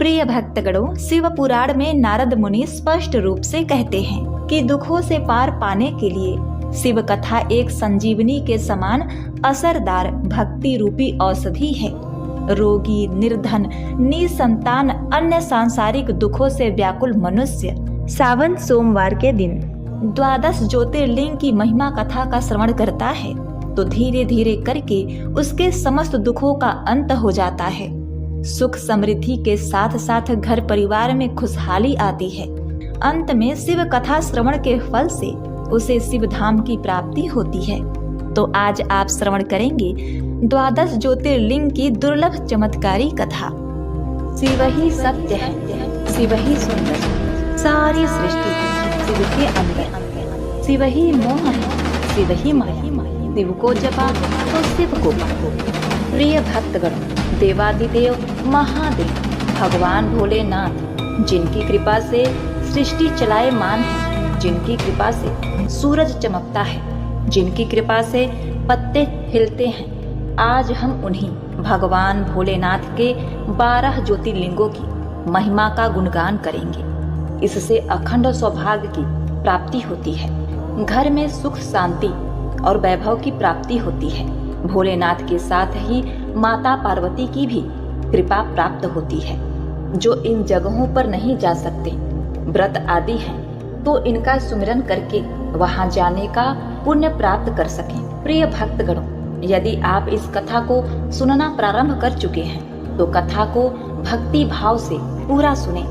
प्रिय भक्तगणों, शिव पुराण में नारद मुनि स्पष्ट रूप से कहते हैं कि दुखों से पार पाने के लिए शिव कथा एक संजीवनी के समान असरदार भक्ति रूपी औषधि है। रोगी, निर्धन, निसंतान, अन्य सांसारिक दुखों से व्याकुल मनुष्य सावन सोमवार के दिन 12 ज्योतिर्लिंग की महिमा कथा का श्रवण करता है तो धीरे धीरे करके उसके समस्त दुखों का अंत हो जाता है। सुख समृद्धि के साथ साथ घर परिवार में खुशहाली आती है। अंत में शिव कथा श्रवण के फल से उसे शिव धाम की प्राप्ति होती है। तो आज आप श्रवण करेंगे 12 ज्योतिर्लिंग की दुर्लभ चमत्कारी कथा। शिव ही सत्य है, शिव ही सुंदर, सारी सृष्टि शिव के अंदर, शिव ही मोह है, शिव ही माया, शिव को जपा तो शिव को पाओ। प्रिय भक्तगण, देवादिदेव महादेव भगवान भोलेनाथ जिनकी कृपा से सृष्टि चलायमान है, जिनकी कृपा से सूरज चमकता है, जिनकी कृपा से पत्ते हिलते हैं, आज हम उन्हीं भगवान भोलेनाथ के 12 ज्योतिर्लिंगों की महिमा का गुणगान करेंगे। इससे अखंड सौभाग्य की प्राप्ति होती है, घर में सुख शांति और वैभव की प्राप्ति होती है। भोलेनाथ के साथ ही माता पार्वती की भी कृपा प्राप्त होती है। जो इन जगहों पर नहीं जा सकते, व्रत आदि हैं, तो इनका सुमिरन करके वहां जाने का पुण्य प्राप्त कर सकें। प्रिय भक्तगणों, यदि आप इस कथा को सुनना प्रारंभ कर चुके हैं तो कथा को भक्ति भाव से पूरा सुने,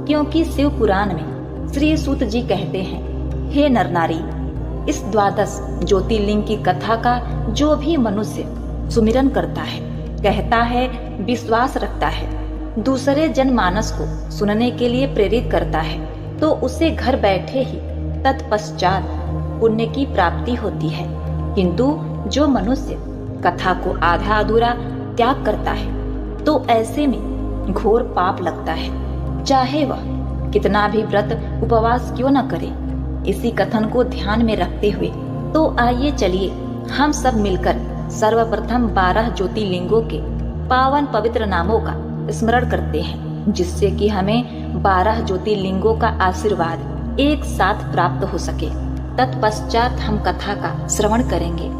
क्योंकि शिव पुराण में श्री सूत जी कहते हैं, हे नर नारी, इस 12 ज्योतिर्लिंग की कथा का जो भी मनुष्य सुमिरन करता है, कहता है, विश्वास रखता है, दूसरे जनमानस को सुनने के लिए प्रेरित करता है, तो उसे घर बैठे ही तत्पश्चात पुण्य की प्राप्ति होती है। किंतु जो मनुष्य कथा को आधा अधूरा त्याग करता है तो ऐसे में घोर पाप लगता है, चाहे वह कितना भी व्रत उपवास क्यों न करे। इसी कथन को ध्यान में रखते हुए तो आइए चलिए हम सब मिलकर सर्वप्रथम 12 ज्योतिर्लिंगों के पावन पवित्र नामों का स्मरण करते हैं, जिससे कि हमें 12 ज्योतिर्लिंगों का आशीर्वाद एक साथ प्राप्त हो सके। तत्पश्चात हम कथा का श्रवण करेंगे।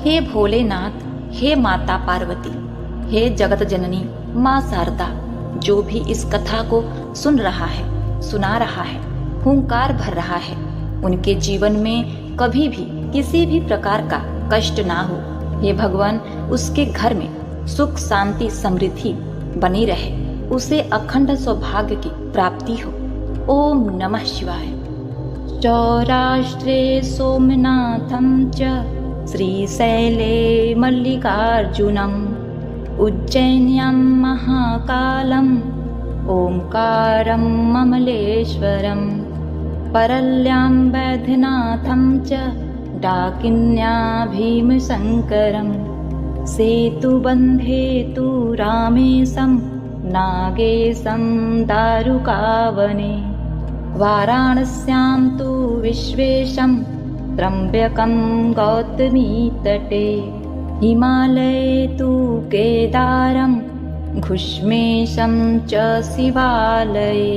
हे भोलेनाथ, हे माता पार्वती, हे जगत जननी माँ शारदा, जो भी इस कथा को सुन रहा है, सुना रहा है, हुंकार भर रहा है, उनके जीवन में कभी भी किसी भी प्रकार का कष्ट ना हो। हे भगवान, उसके घर में सुख शांति समृद्धि बनी रहे, उसे अखंड सौभाग्य की प्राप्ति हो। ओम नमः शिवाय। सौराष्ट्रे सोमनाथं च श्रीशैले मल्लिकार्जुनम् उज्जैन्यां महाकालम् ओंकारं ममलेश्वरम् परल्यां वैद्यनाथं च डाकिन्या भीमशङ्करम् सेतुबन्धे तु रामेशं नागेशं दारुकावने वाराणस्यां तु विश्वेशं त्र्यम्बकं गौतमीतटे हिमालये तु केदारं घुष्मेशं च शिवालये।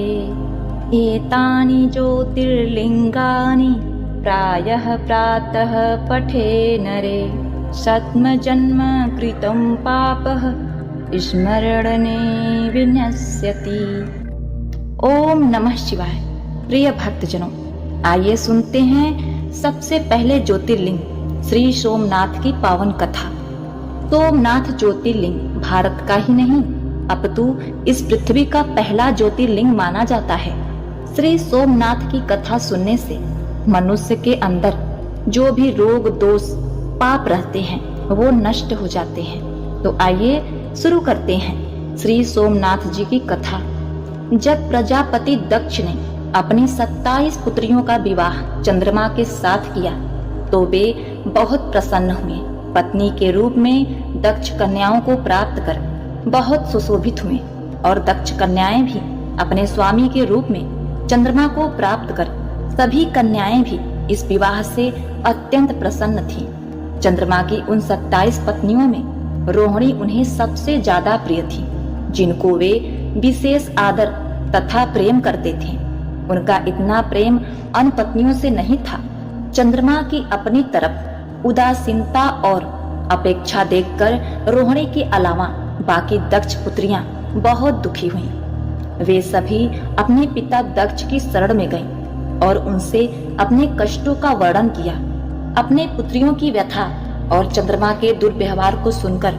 एतानि ज्योतिर्लिङ्गानि प्रायः प्रातः पठे नरे शतजन्म कृतं पापः स्मरणे विनश्यति। ओम नमः शिवाय। प्रिय भक्तजनों, आइए सुनते हैं सबसे पहले ज्योतिर्लिंग श्री सोमनाथ की पावन कथा। सोमनाथ ज्योतिर्लिंग भारत का ही नहीं अपितु इस पृथ्वी का पहला ज्योतिर्लिंग माना जाता है। श्री सोमनाथ की कथा सुनने से मनुष्य के अंदर जो भी रोग दोष पाप रहते हैं वो नष्ट हो जाते हैं। तो आइए शुरू करते हैं श्री सोमनाथ जी की कथा। जब प्रजापति दक्ष ने अपनी 27 पुत्रियों का विवाह चंद्रमा के साथ किया तो वे बहुत प्रसन्न हुए। पत्नी के रूप में दक्ष कन्याओं को प्राप्त कर बहुत सुशोभित हुए और दक्ष कन्याएं भी अपने स्वामी के रूप में चंद्रमा को प्राप्त कर सभी कन्याएं भी इस विवाह से अत्यंत प्रसन्न थीं। चंद्रमा की उन 27 पत्नियों में रोहिणी उन्हें सबसे ज्यादा प्रिय थी, जिनको वे विशेष आदर तथा प्रेम करते थे। उनका इतना प्रेम अन्य पत्नियों से नहीं था। चंद्रमा की अपनी तरफ उदासीनता और अपेक्षा देखकर रोहिणी के अलावा बाकी दक्ष पुत्रियां बहुत दुखी हुईं। वे सभी अपने पिता दक्ष की शरण में गईं और उनसे अपने कष्टों का वर्णन किया। अपने पुत्रियों की व्यथा और चंद्रमा के दुर्व्यवहार को सुनकर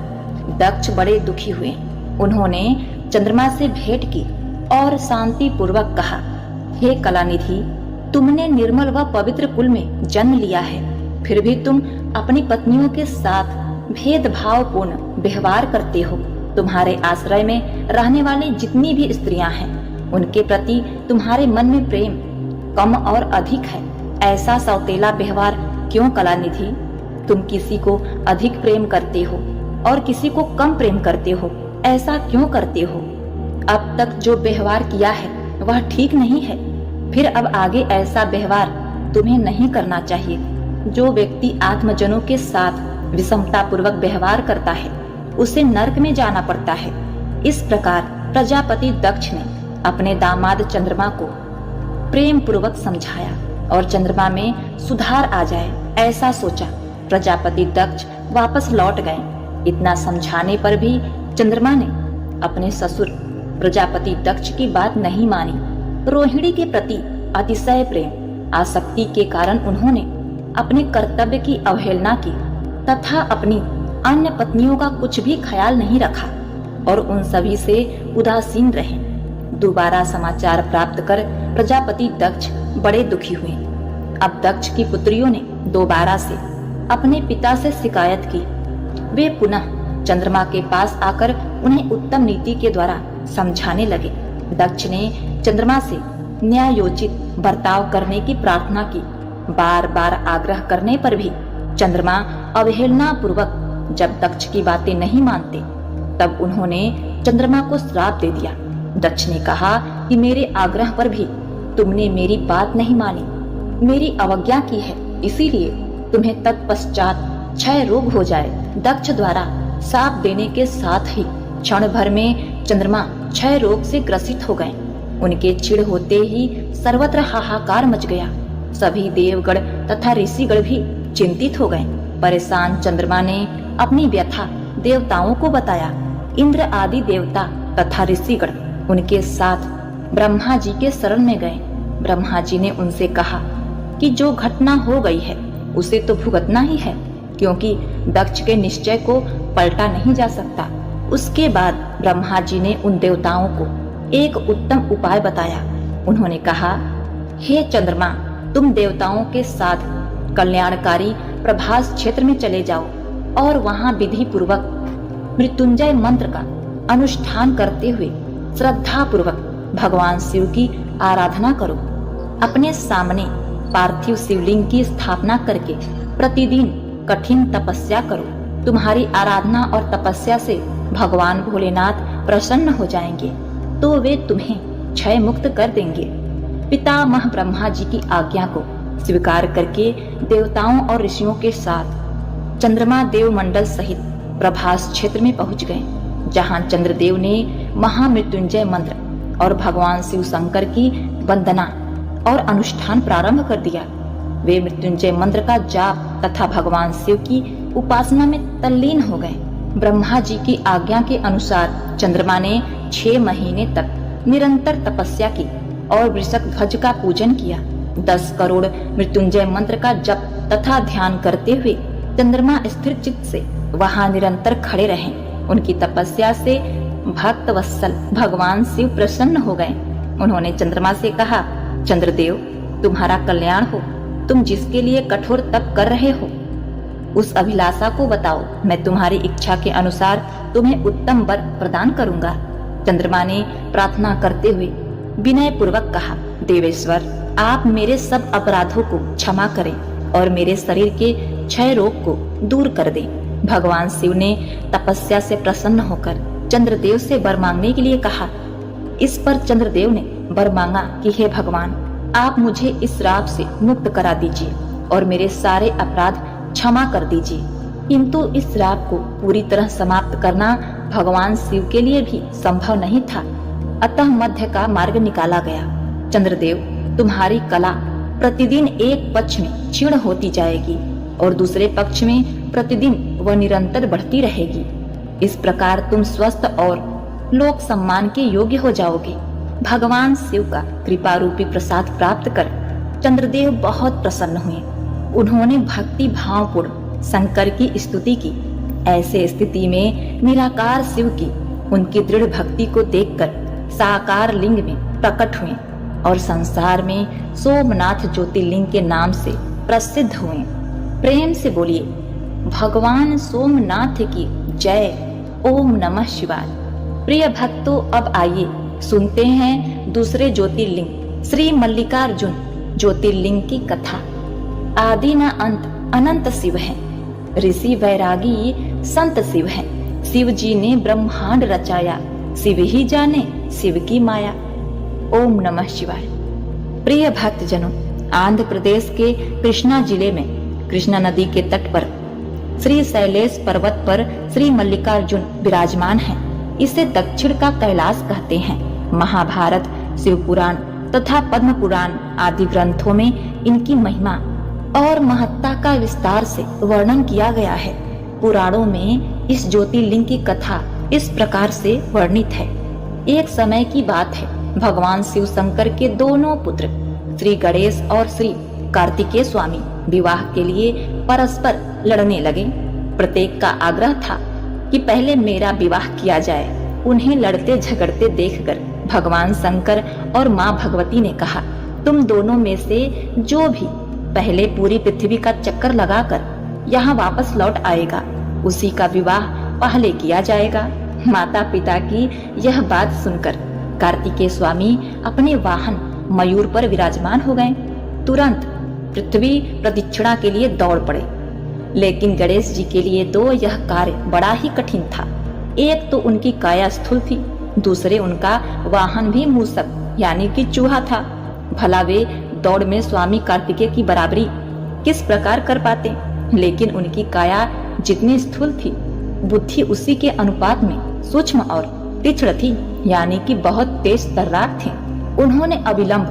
दक्ष बड़े दुखी हुए। उन्होंने चंद्रमा से भेंट की और शांति पूर्वक कहा, हे कलानिधि, तुमने निर्मल व पवित्र कुल में जन्म लिया है, फिर भी तुम अपनी पत्नियों के साथ भेदभावपूर्ण व्यवहार करते हो। तुम्हारे आश्रय में रहने वाली जितनी भी स्त्रियां हैं, उनके प्रति तुम्हारे मन में प्रेम कम और अधिक है। ऐसा सौतेला व्यवहार क्यों कलानिधि? तुम किसी को अधिक प्रेम करते हो और किसी को कम प्रेम करते हो, ऐसा क्यों करते हो? अब तक जो व्यवहार किया है वह ठीक नहीं है, फिर अब आगे ऐसा व्यवहार तुम्हें नहीं करना चाहिए। जो व्यक्ति आत्मजनों के साथ विषमता पूर्वक व्यवहार करता है, उसे नरक में जाना पड़ता है। इस प्रकार प्रजापति दक्ष ने अपने दामाद चंद्रमा को प्रेम पूर्वक समझाया और चंद्रमा में सुधार आ जाए, ऐसा सोचा। प्रजापति दक्ष वापस लौट गए। इतना समझाने पर भी चंद्रमा ने अपने ससुर प्रजापति दक्ष की बात नहीं मानी। रोहिणी के प्रति अतिशय प्रेम आसक्ति के कारण उन्होंने अपने कर्तव्य की अवहेलना की तथा अपनी अन्य पत्नियों का कुछ भी ख्याल नहीं रखा और उन सभी से उदासीन रहे। दोबारा समाचार प्राप्त कर प्रजापति दक्ष बड़े दुखी हुए। अब दक्ष की पुत्रियों ने दोबारा से अपने पिता से शिकायत की। वे पुनः चंद्रमा के पास आकर उन्हें उत्तम नीति के द्वारा समझाने लगे। दक्ष ने चंद्रमा से न्यायोचित बर्ताव करने की प्रार्थना की। बार बार आग्रह करने पर भी चंद्रमा अवहेलना पूर्वक जब दक्ष की बातें नहीं मानते, तब उन्होंने चंद्रमा को श्राप दे दिया। दक्ष ने कहा कि मेरे आग्रह पर भी तुमने मेरी बात नहीं मानी, मेरी अवज्ञा की है, इसीलिए तुम्हें तत्पश्चात क्षय रोग हो जाए। दक्ष द्वारा शाप देने के साथ ही क्षण भर में चंद्रमा क्षय रोग से ग्रसित हो गए। उनके चिढ़ होते ही सर्वत्र हाहाकार मच गया। सभी देवगण तथा ऋषिगण भी चिंतित हो गए। परेशान चंद्रमा ने अपनी व्यथा देवताओं को बताया। इंद्र आदि देवता तथा ऋषिगण उनके साथ ब्रह्मा जी के शरण में गए। ब्रह्मा जी ने उनसे कहा कि जो घटना हो गई है उसे तो भुगतना ही है, क्योंकि दक्ष के निश्चय को पलटा नहीं जा सकता। उसके बाद ब्रह्मा जी ने उन देवताओं को एक उत्तम उपाय बताया। उन्होंने कहा, हे चंद्रमा, तुम देवताओं के साथ कल्याणकारी प्रभास क्षेत्र में चले जाओ और वहां विधि पूर्वक मृत्युंजय मंत्र का अनुष्ठान करते हुए श्रद्धा पूर्वक भगवान शिव की आराधना करो। अपने सामने पार्थिव शिवलिंग की स्थापना करके प्रतिदिन कठिन तपस्या करो। तुम्हारी आराधना और तपस्या से भगवान भोलेनाथ प्रसन्न हो जाएंगे, तो वे तुम्हें क्षय मुक्त कर देंगे। पितामह ब्रह्मा जी की आज्ञा को स्वीकार करके देवताओं और ऋषियों के साथ चंद्रमा देवमंडल सहित प्रभास क्षेत्र में पहुंच गए, जहां चंद्रदेव ने महामृत्युंजय मंत्र और भगवान शिव शंकर की वंदना और अनुष्ठान प्रारंभ कर दिया। वे मृत्युंजय मंत्र का जाप तथा भगवान शिव की उपासना में तल्लीन हो गए। ब्रह्मा जी की आज्ञा के अनुसार चंद्रमा ने 6 महीने तक निरंतर तपस्या की और वृषक ध्वज का पूजन किया। 10 करोड़ मृत्युंजय मंत्र का जप तथा ध्यान करते हुए चंद्रमा स्थिर चित्त से वहां निरंतर खड़े रहे। उनकी तपस्या से भक्त वत्सल भगवान शिव प्रसन्न हो गए। उन्होंने चंद्रमा से कहा, चंद्रदेव, तुम्हारा कल्याण हो। तुम जिसके लिए कठोर तप कर रहे हो उस अभिलाषा को बताओ, मैं तुम्हारी इच्छा के अनुसार तुम्हें उत्तम वर प्रदान करूंगा। चंद्रमा ने प्रार्थना करते हुए विनय पूर्वक कहा, देवेश्वर, आप मेरे सब अपराधों को क्षमा करें और मेरे शरीर के क्षय रोग को दूर कर दें। भगवान शिव ने तपस्या से प्रसन्न होकर चंद्रदेव से वर मांगने के लिए कहा। इस पर चंद्रदेव ने वर मांगा कि हे भगवान, आप मुझे इस श्राप से मुक्त करा दीजिए और मेरे सारे अपराध क्षमा कर दीजिए। किंतु इस श्राप को पूरी तरह समाप्त करना भगवान शिव के लिए भी संभव नहीं था। अतः मध्य का मार्ग निकाला गया। चंद्रदेव, तुम्हारी कला प्रतिदिन एक पक्ष में क्षीण होती जाएगी और दूसरे पक्ष में प्रतिदिन वह निरंतर बढ़ती रहेगी। इस प्रकार तुम स्वस्थ और लोक सम्मान के योग्य हो जाओगे। भगवान शिव का कृपा रूपी प्रसाद प्राप्त कर चंद्रदेव बहुत प्रसन्न हुए। उन्होंने भक्ति भावपूर्ण शंकर की स्तुति की। ऐसे स्थिति में निराकार शिव की उनकी दृढ़ भक्ति को देखकर साकार लिंग में प्रकट हुए और संसार में सोमनाथ ज्योतिर्लिंग के नाम से प्रसिद्ध हुए। प्रेम से बोलिए, भगवान सोमनाथ की जय। ओम नमः शिवाय। प्रिय भक्तों, अब आइए सुनते हैं दूसरे ज्योतिर्लिंग श्री मल्लिकार्जुन ज्योतिर्लिंग की कथा। आदि न अंत अनंत शिव है, ऋषि वैरागी संत शिव है। शिव जी ने ब्रह्मांड रचाया, शिव ही जाने शिव की माया। ओम नमः शिवाय। प्रिय भक्तजनों, आंध्र प्रदेश के कृष्णा जिले में कृष्णा नदी के तट पर श्री शैलेश पर्वत पर श्री मल्लिकार्जुन विराजमान है। इसे दक्षिण का कैलाश कहते हैं। महाभारत, शिव पुराण तथा पद्म पुराण आदि ग्रंथों में इनकी महिमा और महत्ता का विस्तार से वर्णन किया गया है। पुराणों में इस ज्योतिर्लिंग की कथा इस प्रकार से वर्णित है। एक समय की बात है, भगवान शिव शंकर के दोनों पुत्र श्री गणेश और श्री कार्तिकेय स्वामी विवाह के लिए परस्पर लड़ने लगे। प्रत्येक का आग्रह था कि पहले मेरा विवाह किया जाए। उन्हें लड़ते झगड़ते देखकर भगवान शंकर और माँ भगवती ने कहा, तुम दोनों में से जो भी पहले पूरी पृथ्वी का चक्कर लगाकर यहाँ वापस लौट आएगा, उसी का विवाह पहले किया जाएगा। माता पिता की यह बात सुनकर कार्तिकेय स्वामी अपने वाहन मयूर पर विराजमान हो गए। तुरंत पृथ्वी प्रदक्षिणा के लिए दौड़ पड़े। लेकिन गणेश जी के लिए तो यह कार्य बड़ा ही कठिन था। एक तो उनकी काया स्थूल थी, दूसरे उनका वाहन भी मूसक यानी कि चूहा था। भला वे दौड़ में स्वामी कार्तिकेय की बराबरी किस प्रकार कर पाते। लेकिन उनकी काया जितनी स्थूल थी, बुद्धि उसी के अनुपात में सूक्ष्म और तीक्ष्ण थी, यानी कि बहुत तेज तर्रार थे। उन्होंने अविलंब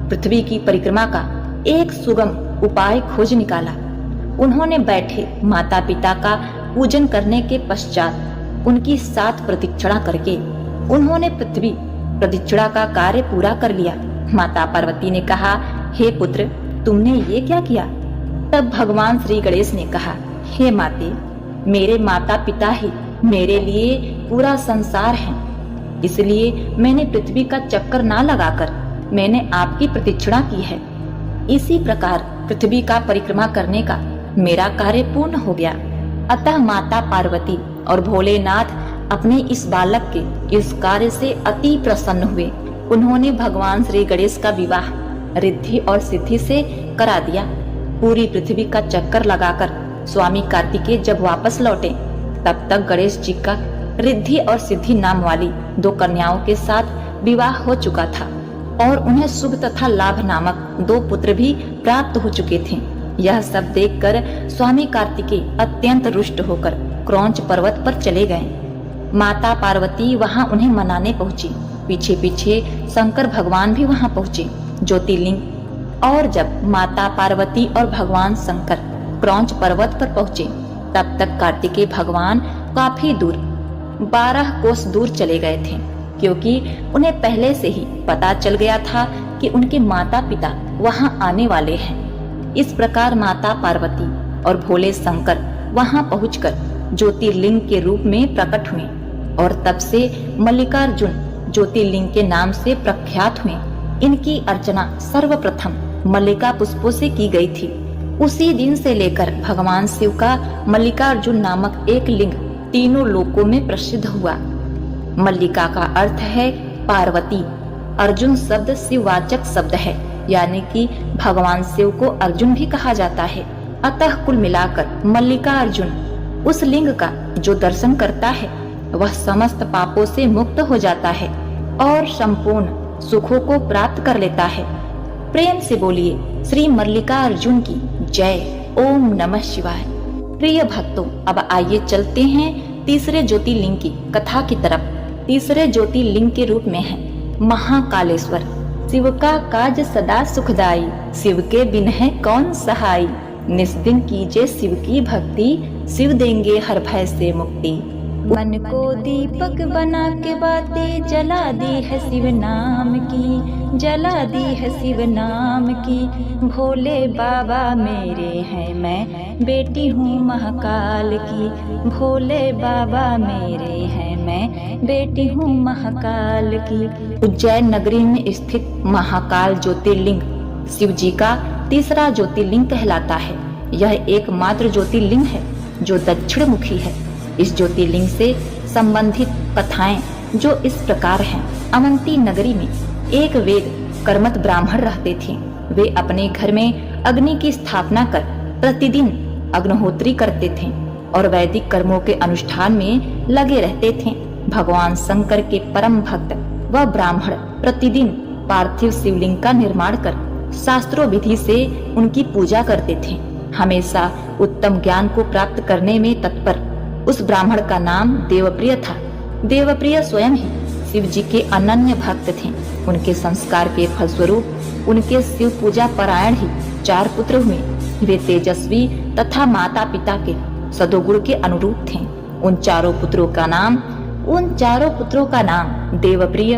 पृथ्वी की परिक्रमा का एक सुगम उपाय खोज निकाला। उन्होंने बैठे माता पिता का पूजन करने के पश्चात उनकी 7 प्रदक्षिणा करके उन्होंने पृथ्वी प्रदक्षिणा का कार्य पूरा कर लिया। माता पार्वती ने कहा, हे पुत्र, तुमने ये क्या किया? तब भगवान श्री गणेश ने कहा, हे माते, मेरे माता पिता ही मेरे लिए पूरा संसार है, इसलिए मैंने पृथ्वी का चक्कर ना लगाकर मैंने आपकी प्रदक्षिणा की है। इसी प्रकार पृथ्वी का परिक्रमा करने का मेरा कार्य पूर्ण हो गया। अतः माता पार्वती और भोलेनाथ अपने इस बालक के इस कार्य से अति प्रसन्न हुए। उन्होंने भगवान श्री गणेश का विवाह रिद्धि और सिद्धि से करा दिया। पूरी पृथ्वी का चक्कर लगाकर स्वामी कार्तिकेय जब वापस लौटे, तब तक गणेश जी का रिद्धि और सिद्धि नाम वाली 2 कन्याओं के साथ विवाह हो चुका था और उन्हें शुभ तथा लाभ नामक 2 पुत्र भी प्राप्त हो चुके थे। यह सब देखकर स्वामी कार्तिकेय अत्यंत रुष्ट होकर क्रौंच पर्वत पर चले गए। माता पार्वती वहां उन्हें मनाने पहुंची। पीछे पीछे शंकर भगवान भी वहां पहुंचे ज्योतिर्लिंग। और जब माता पार्वती और भगवान शंकर क्रौंच पर्वत पर पहुंचे, तब तक कार्तिकेय भगवान काफी दूर 12 कोस दूर चले गए थे, क्योंकि उन्हें पहले से ही पता चल गया था कि उनके माता पिता वहां आने वाले हैं। इस प्रकार माता पार्वती और भोले शंकर वहां पहुंचकर ज्योतिर्लिंग के रूप में प्रकट हुए और तब से मल्लिकार्जुन ज्योतिर्लिंग के नाम से प्रख्यात हुए। इनकी अर्चना सर्वप्रथम मल्लिका पुष्पों से की गई थी। उसी दिन से लेकर भगवान शिव का मल्लिकार्जुन नामक एक लिंग तीनों लोकों में प्रसिद्ध हुआ। मल्लिका का अर्थ है पार्वती। अर्जुन शब्द शिववाचक शब्द है, यानी कि भगवान शिव को अर्जुन भी कहा जाता है। अतः कुल मिलाकर मल्लिकार्जुन उस लिंग का जो दर्शन करता है वह समस्त पापों से मुक्त हो जाता है और संपूर्ण सुखों को प्राप्त कर लेता है। प्रेम से बोलिए श्री मल्लिकार्जुन की जय। ओम नमः शिवाय। प्रिय भक्तों, अब आइए चलते हैं तीसरे ज्योतिर्लिंग की कथा की तरफ। तीसरे ज्योतिर्लिंग के रूप में है महाकालेश्वर। शिव का काज सदा सुखदाई, शिव के बिन है कौन सहाय। निस्दिन कीजिए शिव की भक्ति, शिव देंगे हर भय से मुक्ति। मन को दीपक बना के बातें जला दी है शिव नाम की, जला दी है शिव नाम की। भोले बाबा मेरे हैं, मैं बेटी हूँ महाकाल की। भोले बाबा मेरे हैं, मैं बेटी हूँ महाकाल की। उज्जैन नगरी में स्थित महाकाल ज्योतिर्लिंग शिव जी का तीसरा ज्योतिर्लिंग कहलाता है। यह एकमात्र ज्योतिर्लिंग है जो दक्षिण मुखी है। इस ज्योतिर्लिंग से संबंधित कथाएं जो इस प्रकार हैं। अवंती नगरी में एक वेद कर्मठ ब्राह्मण रहते थे। वे अपने घर में अग्नि की स्थापना कर प्रतिदिन अग्निहोत्री करते थे और वैदिक कर्मों के अनुष्ठान में लगे रहते थे। भगवान शंकर के परम भक्त वह ब्राह्मण प्रतिदिन पार्थिव शिवलिंग का निर्माण कर शास्त्रों विधि से उनकी पूजा करते थे। हमेशा उत्तम ज्ञान को प्राप्त करने में तत्पर उस ब्राह्मण का नाम देवप्रिय था। देवप्रिय स्वयं ही शिव जी के अनन्य भक्त थे। उनके संस्कार के फलस्वरूप उनके शिव पूजा परायण ही 4 पुत्र हुए। वे तेजस्वी तथा माता पिता के सदोगुण के अनुरूप थे। उन चारों पुत्रों का नाम देवप्रिय,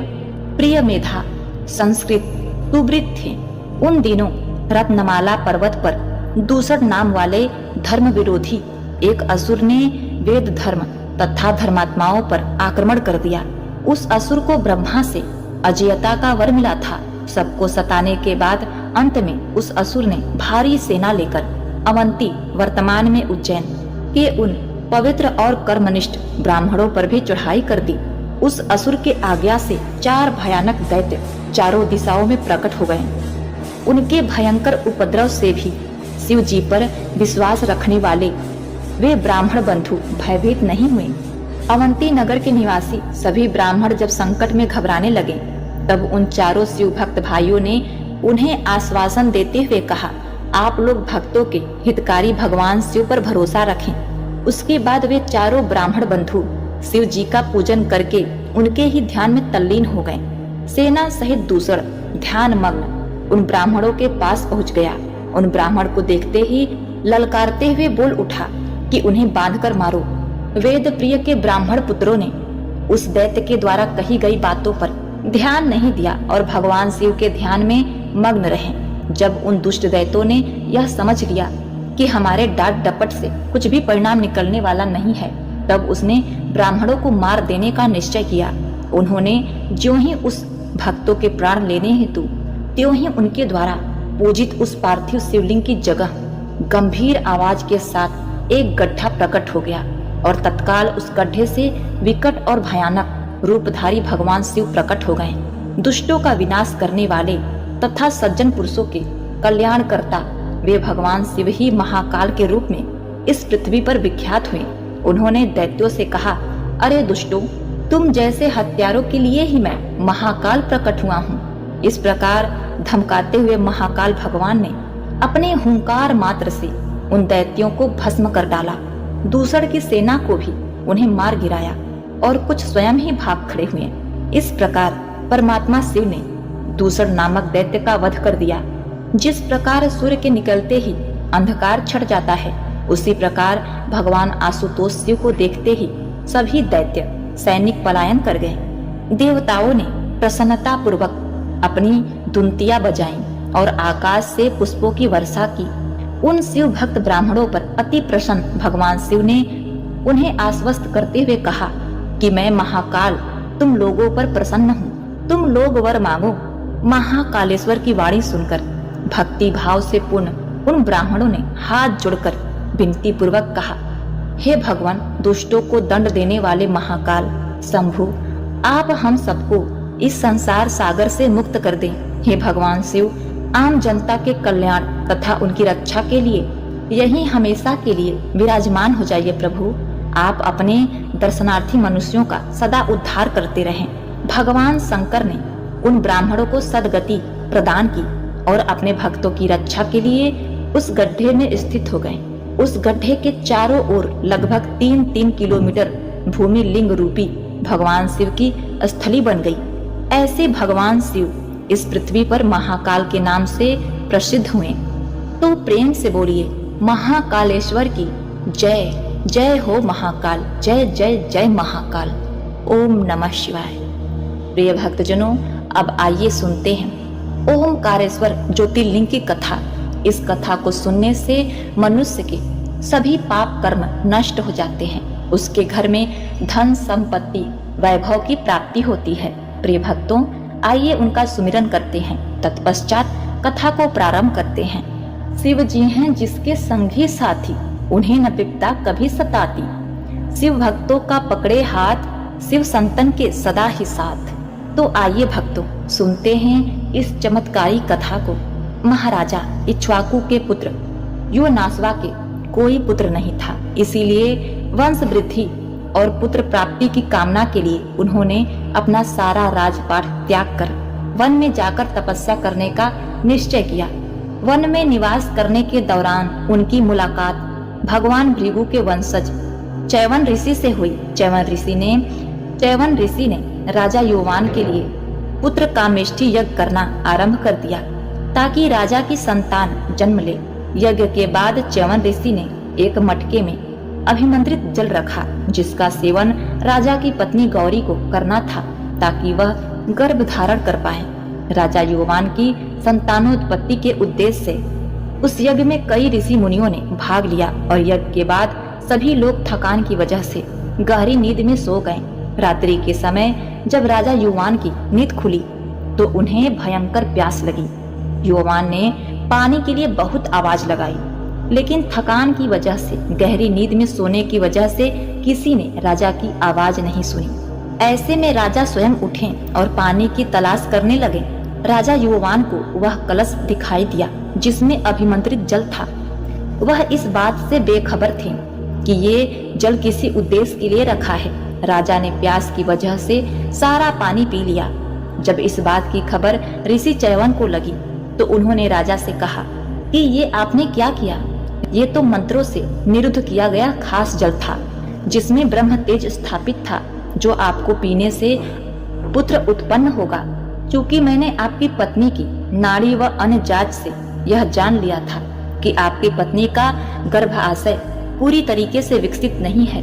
प्रियमेधा, संस्कृत, सुब्रत थे। उन दिनों रत्नमाला पर्वत पर दूसर नाम वाले धर्म विरोधी एक असुर ने वेद धर्म तथा धर्मात्माओं पर आक्रमण कर दिया। उस असुर को ब्रह्मा से अजेयता का वर मिला था। सबको सताने के बाद अंत में उस असुर ने भारी सेना लेकर अवंती वर्तमान में उज्जैन के उन पवित्र और कर्मनिष्ठ ब्राह्मणों पर भी चढ़ाई कर दी। उस असुर के आज्ञा से 4 भयानक दैत्य चारों दिशाओं में प्रकट हो गए। उनके भयंकर उपद्रव से भी शिव जी पर विश्वास रखने वाले वे ब्राह्मण बंधु भयभीत नहीं हुए। अवंती नगर के निवासी सभी ब्राह्मण जब संकट में घबराने लगे, तब उन चारों शिव भक्त भाइयों ने उन्हें आश्वासन देते हुए कहा, आप लोग भक्तों के हितकारी भगवान शिव पर भरोसा रखें। उसके बाद वे चारों ब्राह्मण बंधु शिव जी का पूजन करके उनके ही ध्यान में तल्लीन हो गए। सेना सहित दूसर ध्यान मग्न उन ब्राह्मणों के पास पहुंच गया। उन ब्राह्मण को देखते ही ललकारते हुए बोल उठा कि उन्हें बांधकर मारो। वेद प्रिय के ब्राह्मण पुत्रों ने उस दैत्य के द्वारा कही गई बातों पर ध्यान नहीं दिया और भगवान शिव के ध्यान में मग्न रहे। जब उन दुष्ट दैत्यों ने यह समझ लिया कि हमारे डांट डपट से कुछ भी परिणाम निकलने वाला नहीं है, तब उसने ब्राह्मणों को मार देने का निश्चय किया। उन्होंने ज्यों ही उस भक्तों के प्राण लेने हेतु त्यों ही उनके द्वारा पूजित उस पार्थिव शिवलिंग की जगह गंभीर आवाज के साथ एक गड्ढा प्रकट हो गया और तत्काल उस गड्ढे से विकट और भयानक रूपधारी भगवान शिव प्रकट हो गए। दुष्टों का विनाश करने वाले तथा सज्जन पुरुषों के कल्याणकर्ता वे भगवान शिव ही महाकाल के रूप में इस पृथ्वी पर विख्यात हुए। उन्होंने दैत्यों से कहा, अरे दुष्टों, तुम जैसे हत्यारों के लिए ही मैं महाकाल प्रकट हुआ हूँ। इस प्रकार धमकाते हुए महाकाल भगवान ने अपने हुंकार मात्र से उन दैत्यों को भस्म कर डाला। दूसर की सेना को भी उन्हें मार गिराया और कुछ स्वयं ही भाग खड़े हुए। इस प्रकार परमात्मा शिव ने दूसर नामक दैत्य का वध कर दिया। जिस प्रकार सूर्य के निकलते ही अंधकार छट जाता है, उसी प्रकार भगवान आशुतोष शिव को देखते ही सभी दैत्य सैनिक पलायन कर गए। देवताओं ने प्रसन्नता पूर्वक अपनी दुंतियां बजाईं और आकाश से पुष्पों की वर्षा की। उन शिव भक्त ब्राह्मणों पर अति प्रसन्न भगवान शिव ने उन्हें आश्वस्त करते हुए कहा कि मैं महाकाल तुम लोगों पर प्रसन्न हूँ, तुम लोग वर मांगो। महाकालेश्वर की वाणी सुनकर भक्ति भाव से पूर्ण उन ब्राह्मणों ने हाथ जोड़कर विनती पूर्वक कहा, हे भगवान, दुष्टों को दंड देने वाले महाकाल शंभु, आप हम सबको इस संसार सागर से मुक्त कर दें। हे भगवान शिव, आम जनता के कल्याण तथा उनकी रक्षा के लिए यही हमेशा के लिए विराजमान हो जाइए प्रभु। आप अपने दर्शनार्थी मनुष्यों का सदा उद्धार करते रहें। भगवान शंकर ने उन ब्राह्मणों को सद्गति प्रदान की और अपने भक्तों की रक्षा के लिए उस गड्ढे में स्थित हो गए। उस गड्ढे के चारों ओर लगभग 3-3 किलोमीटर भूमि लिंग रूपी भगवान शिव की स्थली बन गई। ऐसे भगवान शिव इस पृथ्वी पर महाकाल के नाम से प्रसिद्ध हुए। तो प्रेम से बोलिए महाकालेश्वर की जय। जय हो महाकाल, जय जय जय महाकाल। ओम नमः शिवाय। प्रिय भक्तजनों, अब आइए सुनते हैं ओमकारेश्वर ज्योतिर्लिंग की कथा। इस कथा को सुनने से मनुष्य के सभी पाप कर्म नष्ट हो जाते हैं, उसके घर में धन संपत्ति वैभव की प्राप्ति होती है। प्रिय भक्तों, आइए उनका सुमिरन करते हैं, तत्पश्चात कथा को प्रारंभ करते हैं। शिव जी हैं जिसके संगी साथी, उन्हें न विपदा कभी सताती। शिव भक्तों का पकड़े हाथ, शिव संतन के सदा ही साथ। तो आइए भक्तों, सुनते हैं इस चमत्कारी कथा को। महाराजा इक्ष्वाकु के पुत्र युवनासवा के कोई पुत्र नहीं था, इसीलिए वंश वृद्धि और पुत्र प्राप्ति की कामना के लिए उन्होंने अपना सारा राजपाट त्याग कर वन में जाकर तपस्या करने का निश्चय किया। वन में निवास करने के दौरान उनकी मुलाकात भगवान भृगु के वंशज चैवन ऋषि से हुई। चैवन ऋषि ने राजा युवान के लिए पुत्र कामेष्ठी यज्ञ करना आरंभ कर दिया ताकि राजा की संतान जन्म ले। यज्ञ के बाद चैवन ऋषि ने एक मटके में अभिमंत्रित जल रखा, जिसका सेवन राजा की पत्नी गौरी को करना था ताकि वह गर्भ धारण कर पाए। राजा युवान की संतानोत्पत्ति के उद्देश्य से उस यज्ञ में कई ऋषि मुनियों ने भाग लिया और यज्ञ के बाद सभी लोग थकान की वजह से गहरी नींद में सो गए। रात्रि के समय जब राजा युवान की नींद खुली तो उन्हें भयंकर प्यास लगी। युवान ने पानी के लिए बहुत आवाज लगाई, लेकिन थकान की वजह से, गहरी नींद में सोने की वजह से किसी ने राजा की आवाज नहीं सुनी। ऐसे में राजा स्वयं उठे और पानी की तलाश करने लगे। राजा युवान को वह कलश दिखाई दिया जिसमें अभिमंत्रित जल था। वह इस बात से बेखबर थे कि ये जल किसी उद्देश्य के लिए रखा है। राजा ने प्यास की वजह से सारा पानी पी लिया। जब इस बात की खबर ऋषि चैवन को लगी तो उन्होंने राजा से कहा कि ये आपने क्या किया? ये तो मंत्रों से निरुद्ध किया गया खास जल था जिसमें ब्रह्म तेज स्थापित था, जो आपको पीने से पुत्र उत्पन्न होगा। क्योंकि मैंने आपकी पत्नी की नाड़ी व अन्य जांच से यह जान लिया था कि आपकी पत्नी का गर्भाशय पूरी तरीके से विकसित नहीं है,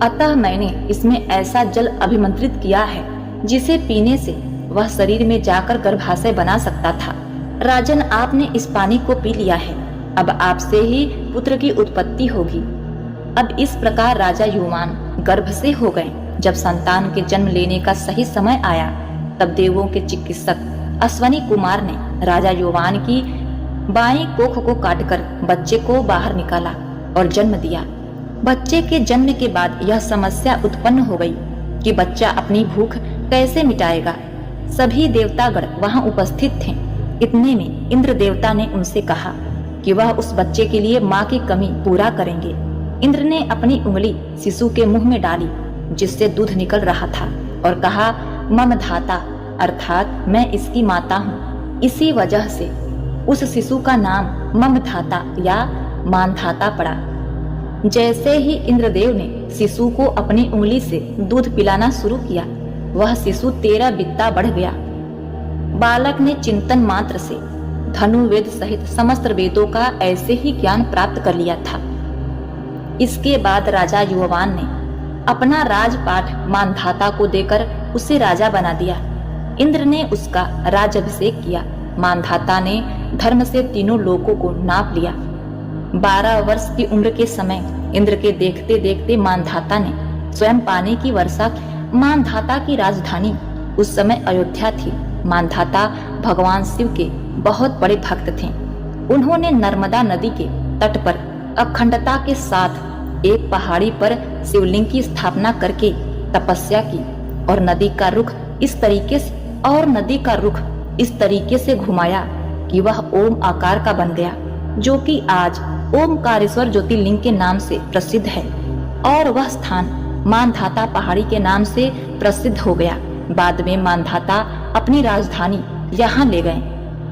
अतः मैंने इसमें ऐसा जल अभिमंत्रित किया है जिसे पीने से वह शरीर में जाकर गर्भाशय बना सकता था। राजन, आपने इस पानी को पी लिया है, अब आपसे ही पुत्र की उत्पत्ति होगी। अब इस प्रकार राजा युवान गर्भ से हो गए। जब संतान के जन्म लेने का सही समय आया तब देवों के चिकित्सक अश्वनी कुमार ने राजा युवान की बाईं कोख को काटकर बच्चे को बाहर निकाला और जन्म दिया। बच्चे के जन्म के बाद यह समस्या उत्पन्न हो गई कि बच्चा अपनी भूख कैसे मिटाएगा। सभी देवतागण वहां उपस्थित थे। इतने में इंद्र देवता ने उनसे कहा कि वह उस बच्चे के लिए माँ की कमी पूरा करेंगे। इंद्र ने अपनी उंगली शिशु के मुंह में डाली जिससे दूध निकल रहा था और कहा, मम धाता, अर्थात मैं इसकी माता हूँ। इसी वजह से उस शिशु का नाम मम धाता या मानधाता पड़ा। जैसे ही इंद्रदेव ने शिशु को अपनी उंगली से दूध पिलाना शुरू किया, वह शिशु 13 बित्ता बढ़ गया। बालक ने चिंतन मात्र से धनुर्वेद सहित समस्त वेदों का ऐसे ही ज्ञान प्राप्त कर लिया था। इसके बाद राजा युवान ने अपना राजपाट मानधाता को देकर उसे राजा बना दिया। इंद्र ने उसका राजाभिषेक किया। मानधाता ने धर्म से तीनों लोकों को नाप लिया। 12 वर्ष की उम्र के समय इंद्र के देखते देखते मानधाता ने स्वयं पानी की वर्षा की। मानधाता की राजधानी उस समय अयोध्या थी। मानधाता भगवान शिव के बहुत बड़े भक्त थे। उन्होंने नर्मदा नदी के तट पर अखंडता के साथ एक पहाड़ी पर शिवलिंग की स्थापना करके तपस्या की और नदी का रुख इस तरीके से घुमाया कि वह ओम आकार का बन गया, जो कि आज ओमकारेश्वर ज्योतिर्लिंग के नाम से प्रसिद्ध है और वह स्थान मानधाता पहाड़ी के नाम से प्रसिद्ध हो गया। बाद में मानधाता अपनी राजधानी यहाँ ले गए।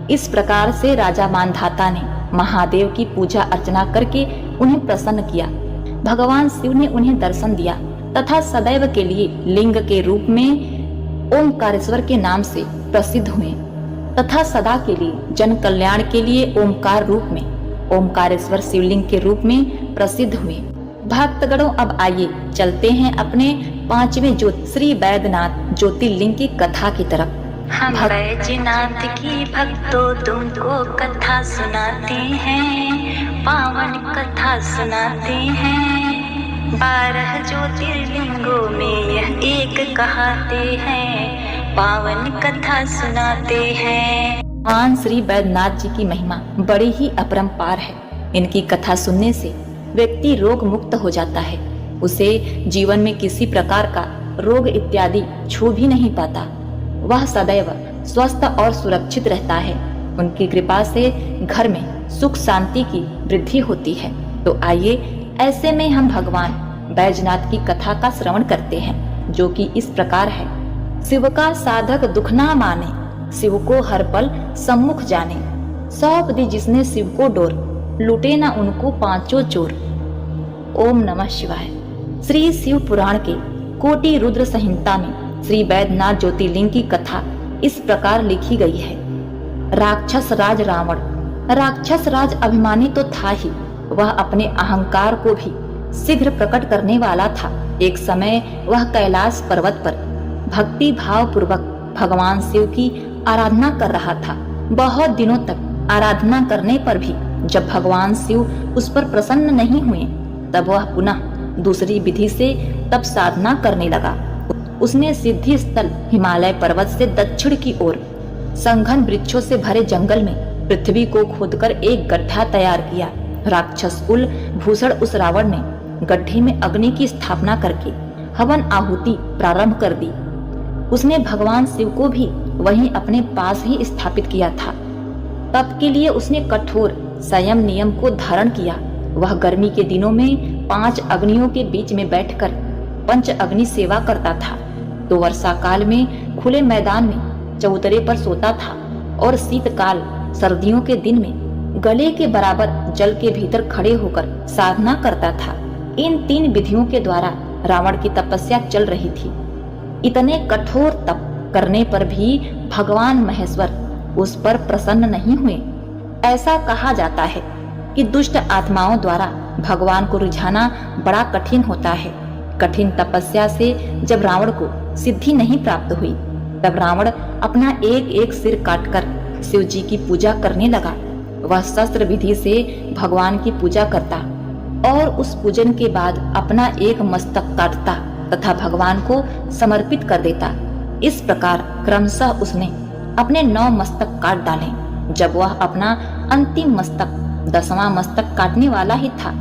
इस प्रकार से राजा मानधाता ने महादेव की पूजा अर्चना करके उन्हें प्रसन्न किया। भगवान शिव ने उन्हें दर्शन दिया तथा सदैव के लिए लिंग के रूप में ओमकारेश्वर के नाम से प्रसिद्ध हुए तथा सदा के लिए जन कल्याण के लिए ओमकार रूप में ओमकारेश्वर शिवलिंग के रूप में प्रसिद्ध हुए। भक्तगणों, अब आइए चलते हैं अपने 5वें श्री बैद्यनाथ ज्योतिर्लिंग की कथा की तरफ। हम बैजनाथ की भक्तों तुमको कथा सुनाते हैं, पावन कथा सुनाते हैं। 12 ज्योतिर्लिंगों में यह एक कहते हैं, पावन कथा सुनाते हैं। भगवान श्री बैद्यनाथ जी की महिमा बड़ी ही अपरंपार है। इनकी कथा सुनने से व्यक्ति रोग मुक्त हो जाता है। उसे जीवन में किसी प्रकार का रोग इत्यादि छू भी नहीं पाता। वह सदैव स्वस्थ और सुरक्षित रहता है। उनकी कृपा से घर में सुख शांति की वृद्धि होती है। तो आइए ऐसे में हम भगवान बैजनाथ की कथा का श्रवण करते हैं, जो कि इस प्रकार है। शिव का साधक दुख ना माने, शिव को हर पल सम्मुख जाने। सौंप दी जिसने शिव को डोर, लूटे ना उनको पांचों चोर। ओम नमः शिवाय। श्री शिव पुराण के कोटि रुद्र संहिता में श्री बैद्यनाथ ज्योतिर्लिंग की कथा इस प्रकार लिखी गई है। राक्षस राज रावण, राक्षस राज अभिमानी तो था ही, वह अपने अहंकार को भी शीघ्र प्रकट करने वाला था। एक समय वह कैलाश पर्वत पर भक्ति भाव पूर्वक भगवान शिव की आराधना कर रहा था। बहुत दिनों तक आराधना करने पर भी जब भगवान शिव उस पर प्रसन्न नहीं हुए, तब वह पुनः दूसरी विधि से तप साधना करने लगा। उसने सिद्धि स्थल हिमालय पर्वत से दक्षिण की ओर संघन वृक्षों से भरे जंगल में पृथ्वी को खोदकर एक गड्ढा तैयार किया। राक्षस कुल भूषण उस रावण ने गड्ढे में अग्नि की स्थापना करके हवन आहुति प्रारंभ कर दी। उसने भगवान शिव को भी वहीं अपने पास ही स्थापित किया था। तप के लिए उसने कठोर संयम नियम को धारण किया। वह गर्मी के दिनों में 5 अग्नियों के बीच में बैठकर पंच अग्नि सेवा करता था, तो वर्षा काल में खुले मैदान में चबूतरे पर सोता था और शीतकाल सर्दियों के दिन में गले के बराबर जल के भीतर खड़े होकर साधना करता था। इन 3 विधियों के द्वारा रावण की तपस्या चल रही थी। इतने कठोर तप करने पर भी भगवान महेश्वर उस पर प्रसन्न नहीं हुए। ऐसा कहा जाता है कि दुष्ट आत्माओं द्वारा भगवान को रिझाना बड़ा कठिन होता है। कठिन तपस्या से जब रावण को सिद्धि नहीं प्राप्त हुई, तब रावण अपना एक एक सिर काटकर शिव जी की पूजा करने लगा। वह शस्त्र विधि से भगवान की पूजा करता और उस पूजन के बाद अपना एक मस्तक काटता तथा भगवान को समर्पित कर देता। इस प्रकार क्रमशः उसने अपने 9 मस्तक काट डाले। जब वह अपना अंतिम मस्तक 10वां मस्तक काटने वाला ही था,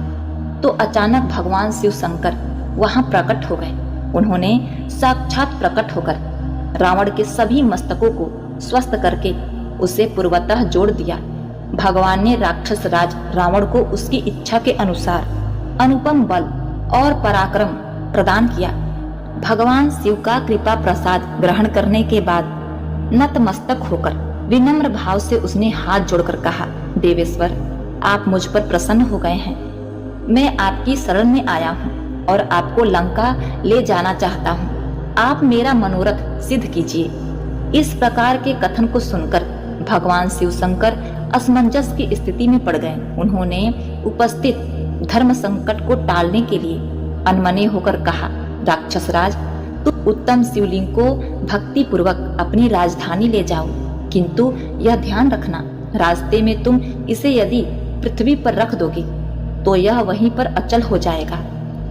तो अचानक भगवान शिव शंकर वहां प्रकट हो गए। उन्होंने साक्षात प्रकट होकर रावण के सभी मस्तकों को स्वस्थ करके उसे पूर्वतः जोड़ दिया। भगवान ने राक्षस राज रावण को उसकी इच्छा के अनुसार अनुपम बल और पराक्रम प्रदान किया। भगवान शिव का कृपा प्रसाद ग्रहण करने के बाद नतमस्तक होकर विनम्र भाव से उसने हाथ जोड़कर कहा, देवेश्वर, आप मुझ पर प्रसन्न हो गए हैं। मैं आपकी शरण में आया हूँ और आपको लंका ले जाना चाहता हूँ। आप मेरा मनोरथ सिद्ध कीजिए। इस प्रकार के कथन को सुनकर भगवान शिव शंकर असमंजस की स्थिति में पड़ गए। उन्होंने उपस्थित धर्म संकट को टालने के लिए अनमने होकर कहा, राक्षस राज, तुम उत्तम शिवलिंग को भक्ति पूर्वक अपनी राजधानी ले जाओ, किंतु यह ध्यान रखना, रास्ते में तुम इसे यदि पृथ्वी पर रख दोगे तो यह वहीं पर अचल हो जाएगा।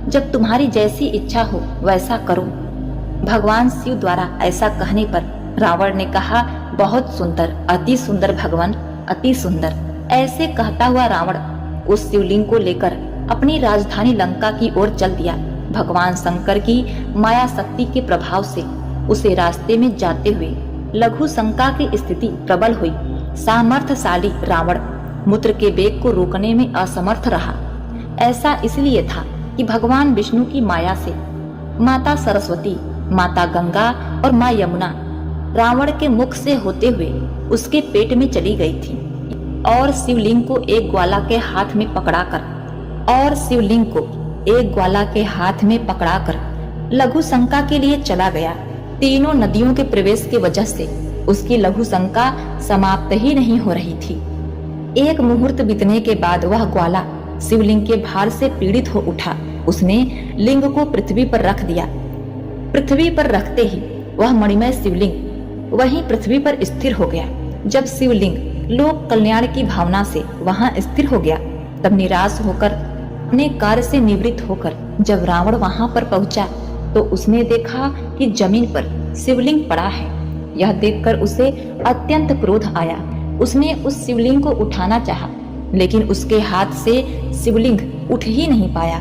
जब तुम्हारी जैसी इच्छा हो वैसा करो। भगवान शिव द्वारा ऐसा कहने पर रावण ने कहा, बहुत सुंदर, अति सुंदर भगवान, अति सुंदर। ऐसे कहता हुआ रावण उस शिवलिंग को लेकर अपनी राजधानी लंका की ओर चल दिया। भगवान शंकर की माया शक्ति के प्रभाव से उसे रास्ते में जाते हुए लघु शंका की स्थिति प्रबल हुई। सामर्थ्यशाली रावण मूत्र के वेग को रोकने में असमर्थ रहा। ऐसा इसलिए था कि भगवान विष्णु की माया से माता सरस्वती, माता गंगा और माँ यमुना रावण के मुख से होते हुए उसके पेट में चली गई थी और शिवलिंग को एक ग्वाला के हाथ में पकड़ाकर लघु शंका के लिए चला गया। तीनों नदियों के प्रवेश की वजह से उसकी लघु शंका समाप्त ही नहीं हो रही थी। एक मुहूर्त बीतने के बाद वह ग्वाला शिवलिंग के भार से पीड़ित हो उठा। उसने लिंग को पृथ्वी पर रख दिया। पृथ्वी पर रखते ही वह मणिमय शिवलिंग वहीं पृथ्वी पर स्थिर हो गया। जब शिवलिंग लोक कल्याण की भावना से वहां स्थिर हो गया, तब निराश होकर अपने कार्य से निवृत्त होकर जब रावण वहां पर पहुंचा तो उसने देखा कि जमीन पर शिवलिंग पड़ा है। यह देखकर उसे अत्यंत क्रोध आया। उसने उस शिवलिंग को उठाना चाहा, लेकिन उसके हाथ से शिवलिंग उठ ही नहीं पाया।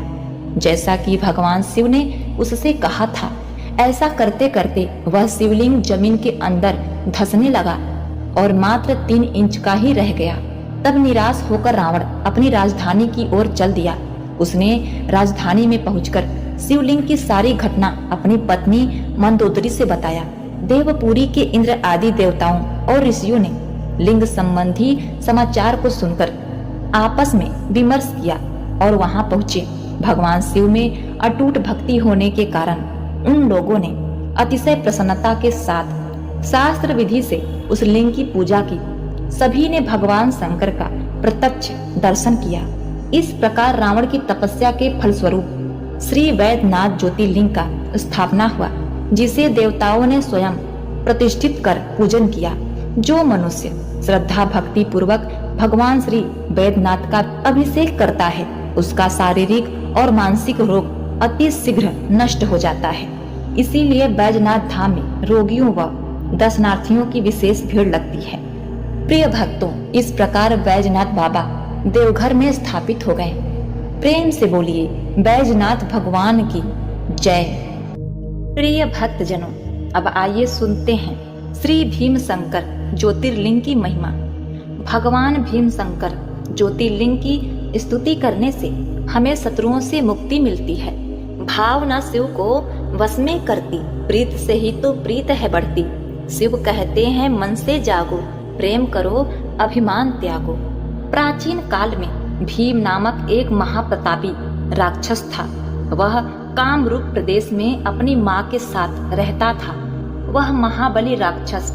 जैसा कि भगवान शिव ने उससे कहा था, ऐसा करते करते वह शिवलिंग जमीन के अंदर धंसने लगा और मात्र 3 इंच का ही रह गया। तब निराश होकर रावण अपनी राजधानी की ओर चल दिया। उसने राजधानी में पहुंचकर शिवलिंग की सारी घटना अपनी पत्नी मंदोदरी से बताया। देवपुरी के इंद्र आदि देवताओं और ऋषियों ने लिंग संबंधी समाचार को सुनकर आपस में विमर्श किया और वहां पहुंचे। भगवान शिव में अटूट भक्ति होने के कारण उन लोगों ने अतिशय प्रसन्नता के साथ शास्त्र विधि से उस लिंग की पूजा की। सभी ने भगवान शंकर का प्रत्यक्ष दर्शन किया। इस प्रकार रावण की तपस्या के फलस्वरूप श्री वैद्यनाथ ज्योतिर्लिंग का स्थापना हुआ, जिसे देवताओं ने स्वयं प्रतिष्ठित कर पूजन किया। जो मनुष्य श्रद्धा भक्ति पूर्वक भगवान श्री वैद्यनाथ का अभिषेक करता है, उसका शारीरिक और मानसिक रोग अति शीघ्र नष्ट हो जाता है। इसीलिए बैजनाथ धाम में रोगियों व दर्शनार्थियों की विशेष भीड़ लगती है। प्रिय भक्तों, इस प्रकार बैजनाथ बाबा देवघर में स्थापित हो गए। प्रेम से बोलिए बैजनाथ भगवान की जय। प्रिय भक्तजनों, अब आइए सुनते हैं श्री भीम शंकर ज्योतिर्लिंग की महिमा। भगवान भीम शंकर ज्योतिर्लिंग की स्तुति करने से हमें शत्रुओं से मुक्ति मिलती है। भावना शिव को वश में करती, प्रीत से ही तो प्रीत है बढ़ती। शिव कहते हैं मन से जागो, प्रेम करो अभिमान त्यागो। प्राचीन काल में भीम नामक एक महाप्रतापी राक्षस था। वह कामरूप प्रदेश में अपनी माँ के साथ रहता था। वह महाबली राक्षस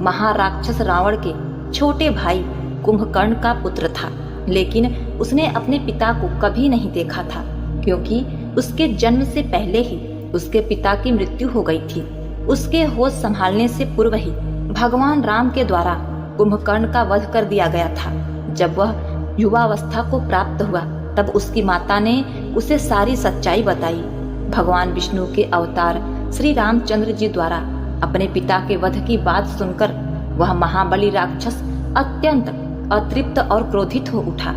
महाराक्षस रावण के छोटे भाई कुंभकर्ण का पुत्र था, लेकिन उसने अपने पिता को कभी नहीं देखा था, क्योंकि उसके जन्म से पहले ही उसके पिता की मृत्यु हो गई थी। उसके होश संभालने से पूर्व ही भगवान राम के द्वारा कुंभकर्ण का वध कर दिया गया था। जब वह युवावस्था को प्राप्त हुआ, तब उसकी माता ने उसे सारी सच्चाई बताई। भगवान विष्णु के अवतार श्री रामचंद्र जी द्वारा अपने पिता के वध की बात सुनकर वह महाबली राक्षस अत्यंत अतृप्त और क्रोधित हो उठा।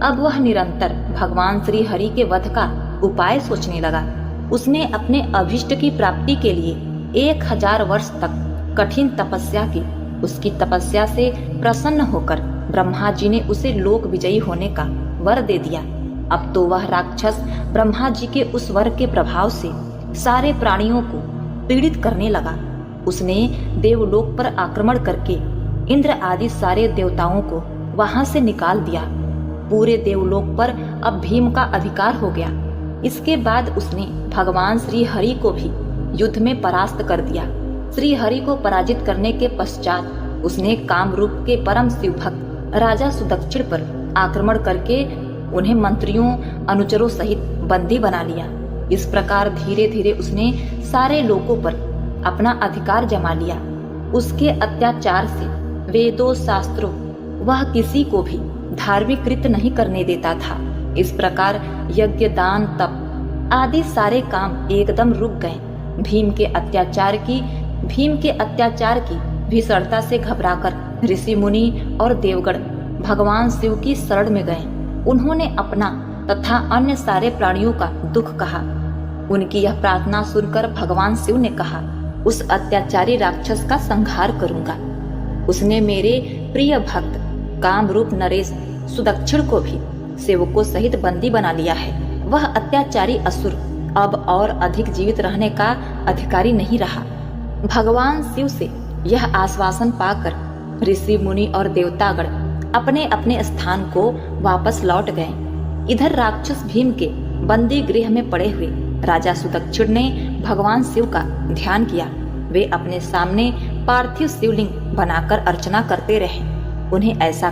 अब वह निरंतर भगवान श्री हरि के वध का उपाय सोचने लगा। उसने अपने अभिष्ट की प्राप्ति के लिए 1000 वर्ष तक कठिन तपस्या की। उसकी तपस्या से प्रसन्न होकर ब्रह्मा जी ने उसे लोक विजयी होने का वर दे दिया। अब तो वह राक्षस ब्रह्मा जी के उस वर के प्रभाव से सारे प्राणियों को पीड़ित करने लगा। उसने देवलोक पर आक्रमण करके इंद्र आदि सारे देवताओं को वहां से निकाल दिया। पूरे देवलोक पर अब भीम का अधिकार हो गया। इसके बाद उसने भगवान श्री हरि को भी युद्ध में परास्त कर दिया। श्री हरि को पराजित करने के पश्चात उसने कामरूप के परम शिव भक्त राजा सुदक्षिण पर आक्रमण करके उन्हें मंत्रियों अनुचरों सहित बंदी बना लिया। इस प्रकार धीरे धीरे उसने सारे लोगों पर अपना अधिकार जमा लिया। उसके अत्याचार से वेदों शास्त्रों वह किसी को भी धार्मिक कृत्य नहीं करने देता था। इस प्रकार यज्ञ दान तप आदि सारे काम एकदम रुक गए। भीम के अत्याचार की भीषणता से घबराकर ऋषि मुनि और देवगण भगवान शिव की शरण में गए। उन्होंने अपना तथा अन्य सारे प्राणियों का दुख कहा। उनकी यह प्रार्थना सुनकर भगवान शिव ने कहा, उस अत्याचारी राक्षस का संहार करूंगा। उसने मेरे प्रिय भक्त कामरूप नरेश सुदक्षिण को भी सेवकों सहित बंदी बना लिया है। वह अत्याचारी असुर अब और अधिक जीवित रहने का अधिकारी नहीं रहा। भगवान शिव से यह आश्वासन पाकर ऋषि मुनि और देवतागण अपने अपने स्थान को वापस लौट गए। इधर राक्षस भीम के बंदी गृह में पड़े हुए राजा सुदक्षिण ने भगवान शिव का ध्यान किया। वे अपने सामने पार्थिव शिवलिंग बनाकर अर्चना करते रहे। उन्हें ऐसा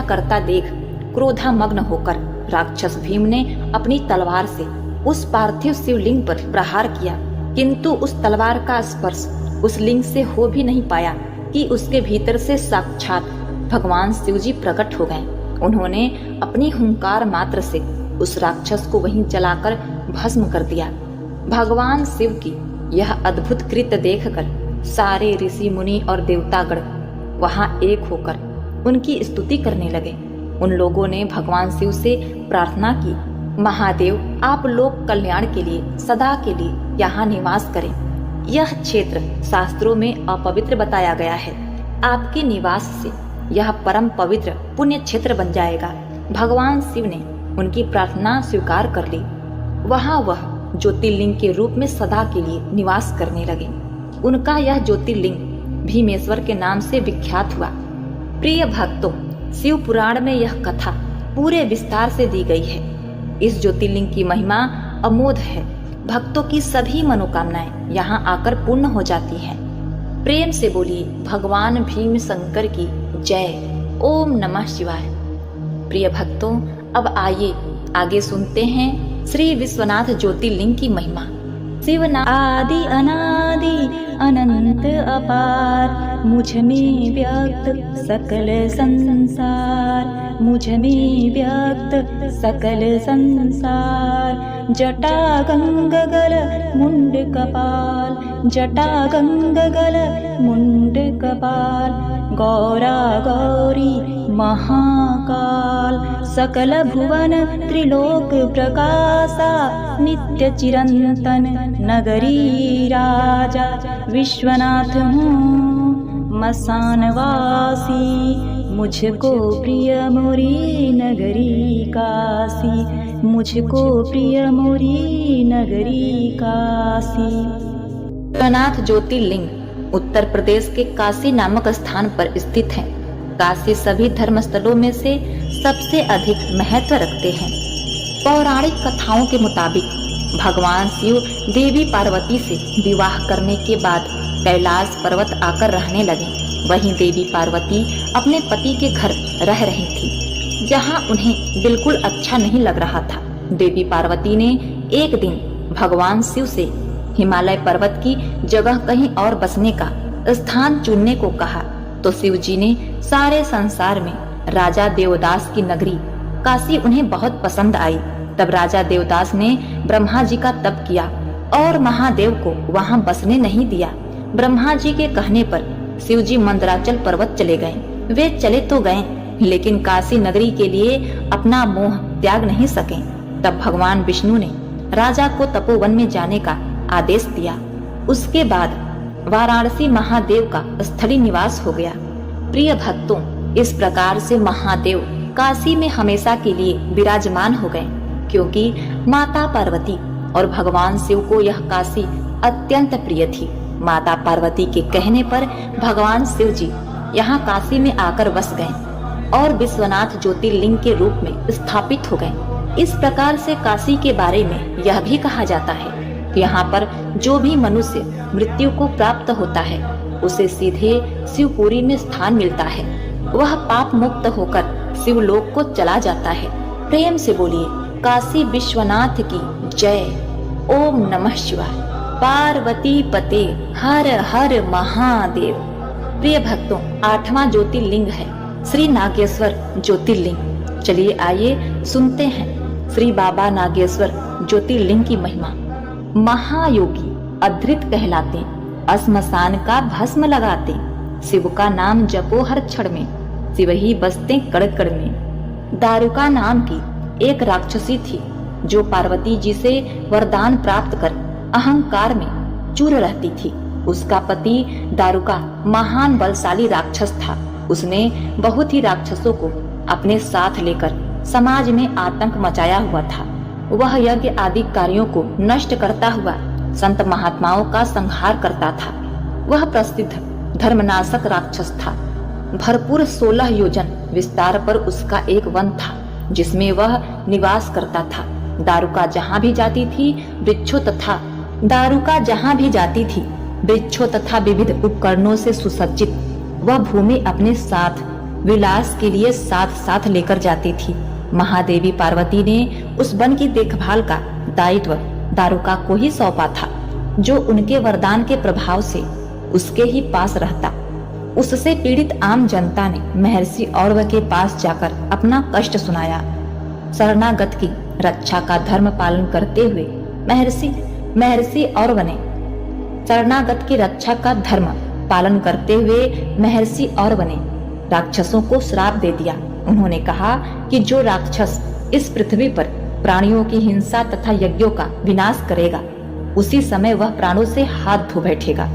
करता देख क्रोधामग्न होकर राक्षस भीम ने अपनी तलवार से उस पार्थिव शिवलिंग पर प्रहार किया, किंतु उस तलवार का स्पर्श उस लिंग से हो भी नहीं पाया कि उसके भीतर से साक्षात भगवान शिवजी प्रकट हो गए। उन्होंने अपनी हुंकार मात्र से उस राक्षस को वहीं जलाकर भस्म कर दिया। भगवान शिव की यह अद्भुत कृत्य देखकर सारे ऋषि मुनि और देवतागण वहां एक होकर उनकी स्तुति करने लगे। उन लोगों ने भगवान शिव से प्रार्थना की, महादेव, आप लोक कल्याण के लिए सदा के लिए यहाँ निवास करें। यह क्षेत्र शास्त्रों में अपवित्र बताया गया है। आपके निवास से यह परम पवित्र पुण्य क्षेत्र बन जाएगा। भगवान शिव ने उनकी प्रार्थना स्वीकार कर ली। वहाँ वह ज्योतिर्लिंग के रूप में सदा के लिए निवास करने लगे। उनका यह ज्योतिर्लिंग भीमेश्वर के नाम से विख्यात हुआ। प्रिय भक्तों, शिव पुराण में यह कथा पूरे विस्तार से दी गई है। इस ज्योतिर्लिंग की महिमा अमोघ है। भक्तों की सभी मनोकामनाएं यहाँ आकर पूर्ण हो जाती हैं। प्रेम से बोलिए भगवान भीम शंकर की जय। ओम नमः शिवाय। प्रिय भक्तों, अब आइए आगे सुनते हैं श्री विश्वनाथ ज्योतिर्लिंग की महिमा। शिव आदि अनादि अनंत अपार, मुझ में व्यक्त सकल संसार, मुझ में व्यक्त सकल संसार। जटा गंगगल मुंड कपाल, जटा गंगगल मुंड कपाल, गौरा गौरी महाकाल, सकल भुवन त्रिलोक प्रकाशा, नित्य चिरंतन नगरी राजा। विश्वनाथ हूँ मसानवासी, मुझको प्रिय मोरी नगरी काशी, मुझको प्रिय मोरी नगरी काशी। विश्वनाथ ज्योतिर्लिंग उत्तर प्रदेश के काशी नामक स्थान पर स्थित है। काशी सभी धर्मस्थलों में से सबसे अधिक महत्व रखते हैं। पौराणिक कथाओं के मुताबिक भगवान शिव देवी पार्वती से विवाह करने के बाद कैलाश पर्वत आकर रहने लगे। वहीं देवी पार्वती अपने पति के घर रह रही थी, जहां उन्हें बिल्कुल अच्छा नहीं लग रहा था। देवी पार्वती ने एक दिन भगवान शिव से हिमालय पर्वत की जगह कहीं और बसने का स्थान चुनने को कहा, तो शिव जी ने सारे संसार में राजा देवदास की नगरी काशी उन्हें बहुत पसंद आई। तब राजा देवदास ने ब्रह्मा जी का तप किया और महादेव को वहां बसने नहीं दिया। ब्रह्मा जी के कहने पर शिव जी मंदराचल पर्वत चले गए। वे चले तो गए, लेकिन काशी नगरी के लिए अपना मोह त्याग नहीं सके। तब भगवान विष्णु ने राजा को तपोवन में जाने का आदेश दिया। उसके बाद वाराणसी महादेव का स्थलीय निवास हो गया। प्रिय भक्तों, इस प्रकार से महादेव काशी में हमेशा के लिए विराजमान हो गए, क्योंकि माता पार्वती और भगवान शिव को यह काशी अत्यंत प्रिय थी। माता पार्वती के कहने पर भगवान शिव जी यहाँ काशी में आकर बस गए और विश्वनाथ ज्योतिर्लिंग के रूप में स्थापित हो गए। इस प्रकार से काशी के बारे में यह भी कहा जाता है कि यहाँ पर जो भी मनुष्य मृत्यु को प्राप्त होता है, उसे सीधे शिवपुरी में स्थान मिलता है। वह पाप मुक्त होकर शिवलोक को चला जाता है। प्रेम से बोलिए काशी विश्वनाथ की जय। ओम नमः शिवाय। पार्वती पते हर हर महादेव। प्रिय भक्तों, 8वां ज्योतिर्लिंग है श्री नागेश्वर ज्योतिर्लिंग। चलिए आइए सुनते हैं श्री बाबा नागेश्वर ज्योतिर्लिंग की महिमा। महायोगी अधृत कहलाते, श्मशान का भस्म लगाते, शिव का नाम जपो हर क्षण में, शिव ही बसते कड़ कड़ में। दारुका नाम की एक राक्षसी थी, जो पार्वती जी से वरदान प्राप्त कर अहंकार में चूर रहती थी। उसका पति दारुका महान बलशाली राक्षस था। उसने बहुत ही राक्षसों को अपने साथ लेकर समाज में आतंक मचाया हुआ था। वह यज्ञ आदि कार्यों को नष्ट करता हुआ संत महात्माओं का संहार करता था। वह प्रसिद्ध धर्मनाशक राक्षस था। भरपूर 16 योजन विस्तार पर उसका एक वन था, जिसमें वह निवास करता था। दारुका जहाँ भी जाती थी, वृक्षों तथा दारुका जहाँ भी जाती थी वृक्षों तथा विविध उपकरणों से सुसज्जित वह भूमि अपने साथ विलास के लिए साथ साथ लेकर जाती थी। महादेवी पार्वती ने उस वन की देखभाल का दायित्व दारुका को ही सौंपा था, जो उनके वरदान के प्रभाव से उसके ही पास रहता। उससे पीड़ित आम जनता ने महर्षि औरव के पास जाकर अपना कष्ट सुनाया। शरणागत की रक्षा का धर्म पालन करते हुए महर्षि औरव ने शरणागत की रक्षा का धर्म पालन करते हुए महर्षि औरव ने राक्षसों को श्राप दे दिया। उन्होंने कहा कि जो राक्षस इस पृथ्वी पर प्राणियों की हिंसा तथा यज्ञों का विनाश करेगा, उसी समय वह प्राणों से हाथ धो बैठेगा।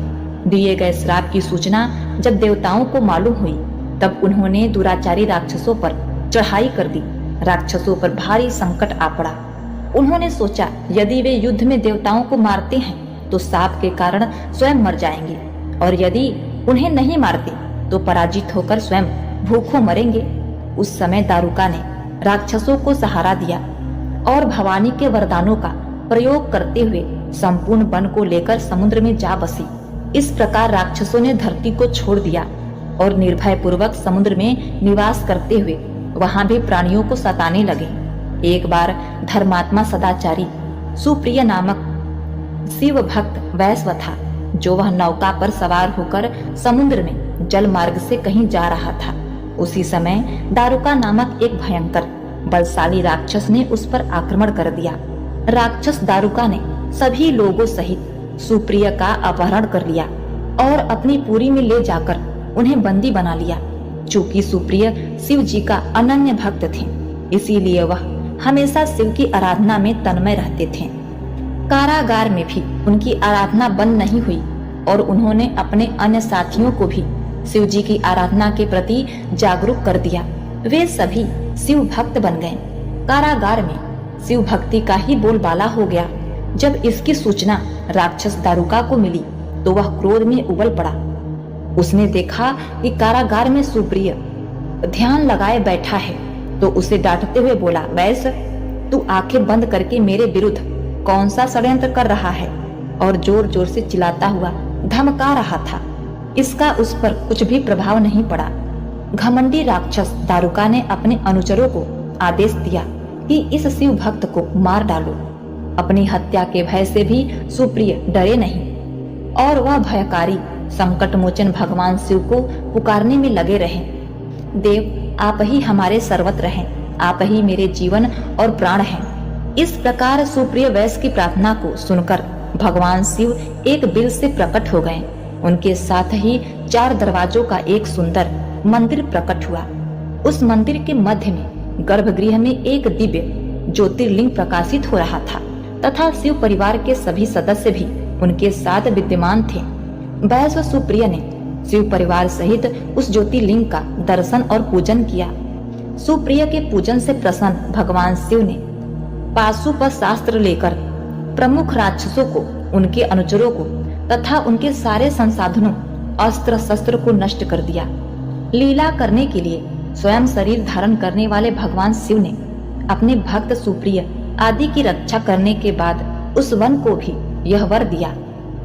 दिए गए श्राप की सूचना जब देवताओं को मालूम हुई, तब उन्होंने दुराचारी राक्षसों पर चढ़ाई कर दी। राक्षसों पर भारी संकट आ पड़ा। उन्होंने सोचा, यदि वे युद्ध में देवताओं को मारते हैं तो शाप के कारण स्वयं मर जाएंगे, और यदि उन्हें नहीं मारते तो पराजित होकर स्वयं भूखों मरेंगे। उस समय दारुका ने राक्षसों को सहारा दिया और भवानी के वरदानों का प्रयोग करते हुए संपूर्ण वन को लेकर समुद्र में जा बसी। इस प्रकार राक्षसों ने धरती को छोड़ दिया और निर्भय पूर्वक समुद्र में निवास करते हुए वहां भी प्राणियों को सताने लगे। एक बार धर्मात्मा सदाचारी सुप्रिय नामक शिव भक्त वैश्व था, जो वह नौका पर सवार होकर समुद्र में जल मार्ग से कहीं जा रहा था। उसी समय दारुका नामक एक भयंकर बलशाली राक्षस ने उस पर आक्रमण कर दिया। राक्षस दारुका ने सभी लोगों सहित सुप्रिय का अपहरण कर लिया और अपनी पुरी में ले जाकर उन्हें बंदी बना लिया। चूंकि सुप्रिय शिव जी का अनन्य भक्त थे, इसीलिए वह हमेशा शिव की आराधना में तन्मय रहते थे। कारागार में भी उनकी आराधना बंद नहीं हुई और उन्होंने अपने अन्य साथियों को भी शिव जी की आराधना के प्रति जागरूक कर दिया। वे सभी शिव भक्त बन गए। कारागार में शिव भक्ति का ही बोलबाला हो गया। जब इसकी सूचना राक्षस दारुका को मिली तो वह क्रोध में उबल पड़ा। उसने देखा कि कारागार में सुप्रिय ध्यान लगाए बैठा है, तो उसे डांटते हुए बोला, वैश्य, तू आंखें बंद करके मेरे विरुद्ध कौन सा षड्यंत्र कर रहा है? और जोर जोर से चिल्लाता हुआ धमका रहा था। इसका उस पर कुछ भी प्रभाव नहीं पड़ा। घमंडी राक्षस दारुका ने अपने अनुचरों को आदेश दिया कि इस शिव भक्त को मार डालो। अपनी हत्या के भय से भी सुप्रिय डरे नहीं और वह भयकारी संकट मोचन भगवान शिव को पुकारने में लगे रहे। देव, आप ही हमारे सर्वत्र हैं, आप ही मेरे जीवन और प्राण हैं। इस प्रकार सुप्रिय वैश्य की प्रार्थना को सुनकर भगवान शिव एक बिल से प्रकट हो गए। उनके साथ ही 4 दरवाजों का एक सुंदर मंदिर प्रकट हुआ। उस मंदिर के मध्य में गर्भगृह में एक दिव्य ज्योतिर्लिंग प्रकाशित हो रहा था तथा शिव परिवार के सभी सदस्य भी उनके साथ विद्यमान थे। वैश्व सुप्रिय ने शिव परिवार सहित उस ज्योतिर्लिंग का दर्शन और पूजन किया। सुप्रिय के पूजन से प्रसन्न भगवान शिव ने पाशुपतास्त्र लेकर प्रमुख राक्षसों को, उनके अनुचरों को तथा उनके सारे संसाधनों अस्त्र शस्त्र को नष्ट कर दिया। लीला करने के लिए स्वयं शरीर धारण करने वाले भगवान शिव ने अपने भक्त सुप्रिय आदि की रक्षा करने के बाद उस वन को भी यह वर दिया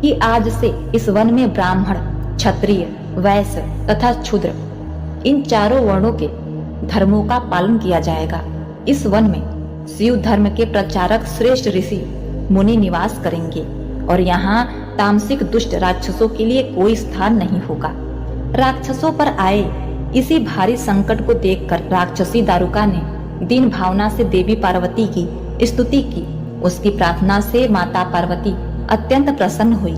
कि आज से इस वन में ब्राह्मण, क्षत्रिय, वैश्य तथा शूद्र, इन चारों वर्णों के धर्मों का पालन किया जाएगा। इस वन में शिव धर्म के प्रचारक श्रेष्ठ ऋषि मुनि निवास करेंगे और यहाँ तामसिक दुष्ट राक्षसों के लिए कोई स्थान नहीं होगा। राक्षसों पर आए इसी भारी संकट को देखकर राक्षसी दारुका ने दीन भावना से देवी पार्वती की स्तुति की। उसकी प्रार्थना से माता पार्वती अत्यंत प्रसन्न हुई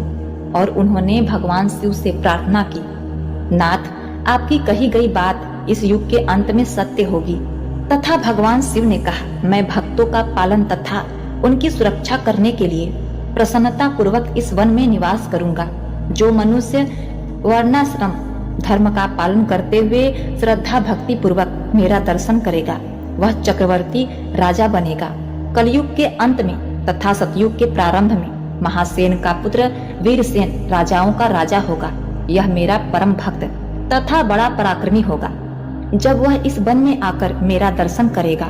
और उन्होंने भगवान शिव से प्रार्थना की, नाथ, आपकी कही गई बात इस युग के अंत में सत्य होगी। तथा भगवान शिव ने कहा, मैं भक्तों का पालन तथा उनकी सुरक्षा करने के लिए प्रसन्नता पूर्वक इस वन में निवास करूंगा। जो मनुष्य वर्णाश्रम धर्म का पालन करते हुए श्रद्धा भक्ति पूर्वक मेरा दर्शन करेगा, वह चक्रवर्ती राजा बनेगा। कलयुग के अंत में तथा सतयुग के प्रारंभ में महासेन का पुत्र वीरसेन राजाओं का राजा होगा। यह मेरा परम भक्त तथा बड़ा पराक्रमी होगा। जब वह इस वन में आकर मेरा दर्शन करेगा,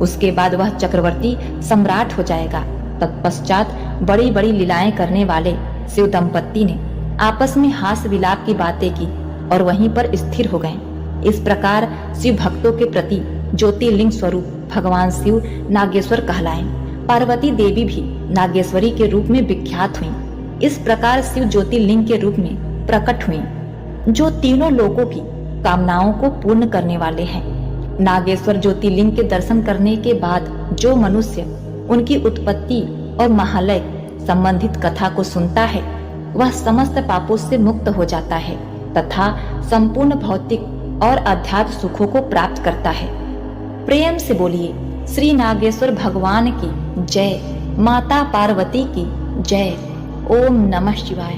उसके बाद वह चक्रवर्ती सम्राट हो जाएगा। तत्पश्चात बड़ी बड़ी लीलाएं करने वाले शिव दंपत्ति ने आपस में हास्य विलाप की बातें की और वहीं पर स्थिर हो गए। इस प्रकार शिव भक्तों के प्रति ज्योतिर्लिंग स्वरूप भगवान शिव नागेश्वर कहलाए। पार्वती देवी भी नागेश्वरी के रूप में विख्यात हुई। इस प्रकार शिव ज्योतिर्लिंग के रूप में प्रकट हुई, जो तीनों लोगों की कामनाओं को पूर्ण करने वाले हैं। नागेश्वर ज्योतिर्लिंग के दर्शन करने के बाद जो मनुष्य उनकी उत्पत्ति और महालय संबंधित कथा को सुनता है, वह समस्त पापों से मुक्त हो जाता है तथा संपूर्ण भौतिक और अध्यात्म सुखों को प्राप्त करता है। प्रेम से बोलिए श्री नागेश्वर भगवान की जय, माता पार्वती की जय। ओम नमः शिवाय।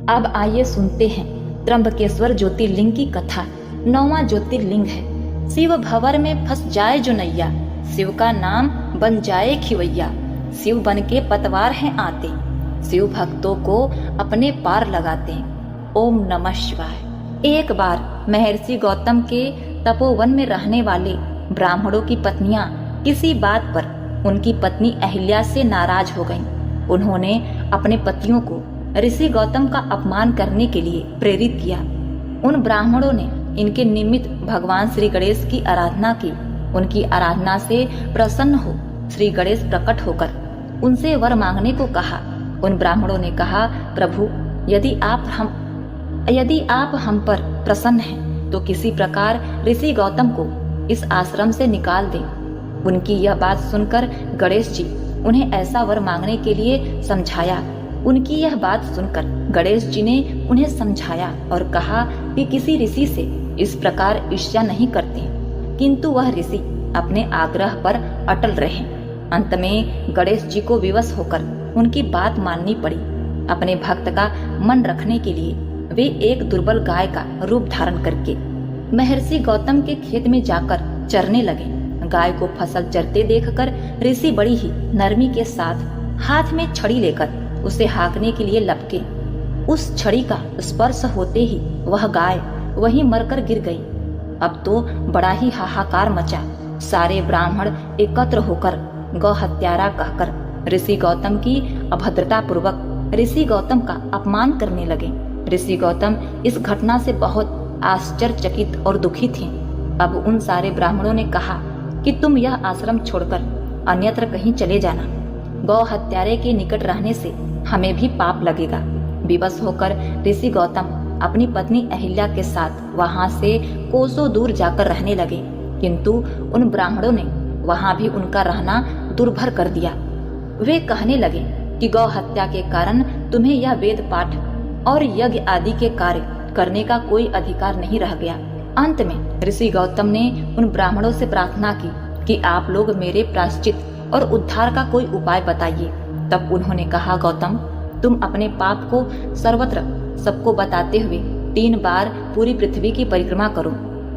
अब आइए सुनते हैं त्र्यंबकेश्वर ज्योतिर्लिंग की कथा। 9वां ज्योतिर्लिंग है शिव भंवर में फंस जाए जो नैया, शिव का नाम बन जाए खिवैया। शिव बन के पतवार हैं आते, शिव भक्तों को अपने पार लगाते। ओम नमः शिवाय। एक बार महर्षि गौतम के तपोवन में रहने वाले ब्राह्मणों की पत्नियां किसी बात पर उनकी पत्नी अहिल्या से नाराज हो गईं। उन्होंने अपने पतियों को ऋषि गौतम का अपमान करने के लिए प्रेरित किया। उन ब्राह्मणों ने इनके निमित्त भगवान श्री गणेश की आराधना की। उनकी आराधना से प्रसन्न हो श्री गणेश प्रकट होकर उनसे वर मांगने को कहा। उन ब्राह्मणों ने कहा, प्रभु यदि आप हम पर प्रसन्न हैं तो किसी प्रकार ऋषि गौतम को इस आश्रम से निकाल दें। उनकी यह बात सुनकर गणेश जी उन्हें ऐसा वर मांगने के लिए समझाया। उनकी यह बात सुनकर गणेश जी ने उन्हें समझाया और कहा कि किसी ऋषि से इस प्रकार ईर्ष्या नहीं करते, किंतु वह ऋषि अपने आग्रह पर अटल रहे। अंत में गणेश जी को विवश होकर उनकी बात माननी पड़ी। अपने भक्त का मन रखने के लिए वे एक दुर्बल गाय का रूप धारण करके महर्षि गौतम के खेत में जाकर चरने लगे। गाय को फसल चरते देखकर ऋषि बड़ी ही नरमी के साथ हाथ में छड़ी लेकर उसे हाँकने के लिए लपके। उस छड़ी का स्पर्श होते ही वह गाय वहीं मरकर गिर गई। अब तो बड़ा ही हाहाकार मचा। सारे ब्राह्मण एकत्र होकर गौ हत्यारा कहकर ऋषि गौतम की अभद्रता पूर्वक ऋषि गौतम का अपमान करने लगे। ऋषि गौतम इस घटना से बहुत आश्चर्यचकित और दुखी थे। अब उन सारे ब्राह्मणों ने कहा कि तुम यह आश्रम छोड़कर अन्यत्र कहीं चले जाना। गौ हत्यारे के निकट रहने से हमें भी पाप लगेगा। विवश होकर ऋषि गौतम अपनी पत्नी अहिल्या के साथ वहां से कोसों दूर जाकर रहने लगे, किंतु उन ब्राह्मणों ने वहां भी उनका रहना दुर्भर कर दिया। वे कहने लगे कि गौ हत्या के कारण तुम्हें यह वेद पाठ और यज्ञ आदि के कार्य करने का कोई अधिकार नहीं रह गया। अंत में ऋषि गौतम ने उन ब्राह्मणों से प्रार्थना की कि आप लोग मेरे प्रायश्चित और उद्धार का कोई उपाय बताइए। तब उन्होंने कहा, गौतम तुम अपने पाप को सर्वत्र सबको बताते हुए 3 बार पूरी पृथ्वी की परिक्रमा करो,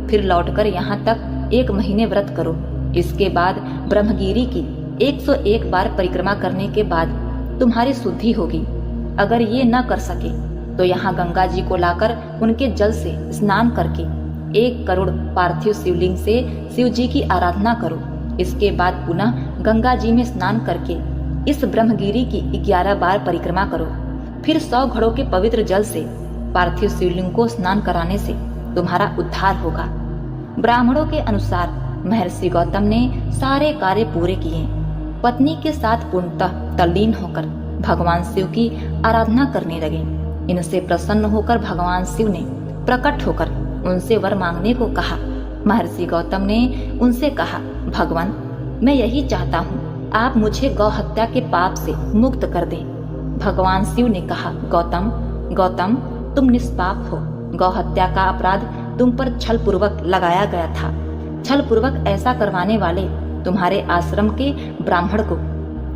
फिर लौटकर यहाँ तक 1 महीने व्रत करो। इसके बाद ब्रह्मगिरी की 101 बार परिक्रमा करने के बाद तुम्हारी शुद्धि होगी। अगर ये न कर सके तो यहाँ गंगा जी को लाकर उनके जल से स्नान करके 1 करोड़ पार्थिव शिवलिंग से शिव जी की आराधना करो। इसके बाद पुनः गंगा जी में स्नान करके इस ब्रह्मगिरी की 11 बार परिक्रमा करो। फिर 100 घड़ों के पवित्र जल से पार्थिव शिवलिंग को स्नान कराने से तुम्हारा उद्धार होगा। ब्राह्मणों के अनुसार महर्षि गौतम ने सारे कार्य पूरे किए। पत्नी के साथ पूर्णतः तल्लीन होकर भगवान शिव की आराधना करने लगे। इनसे प्रसन्न होकर भगवान शिव ने प्रकट होकर उनसे वर मांगने को कहा। महर्षि गौतम ने उनसे कहा, भगवान मैं यही चाहता हूँ, आप मुझे गौ हत्या के पाप से मुक्त कर दें। भगवान शिव ने कहा, गौतम तुम निष्पाप हो। गौ हत्या का अपराध तुम पर छल पूर्वक लगाया गया था। छल पूर्वक ऐसा करवाने वाले तुम्हारे आश्रम के ब्राह्मण को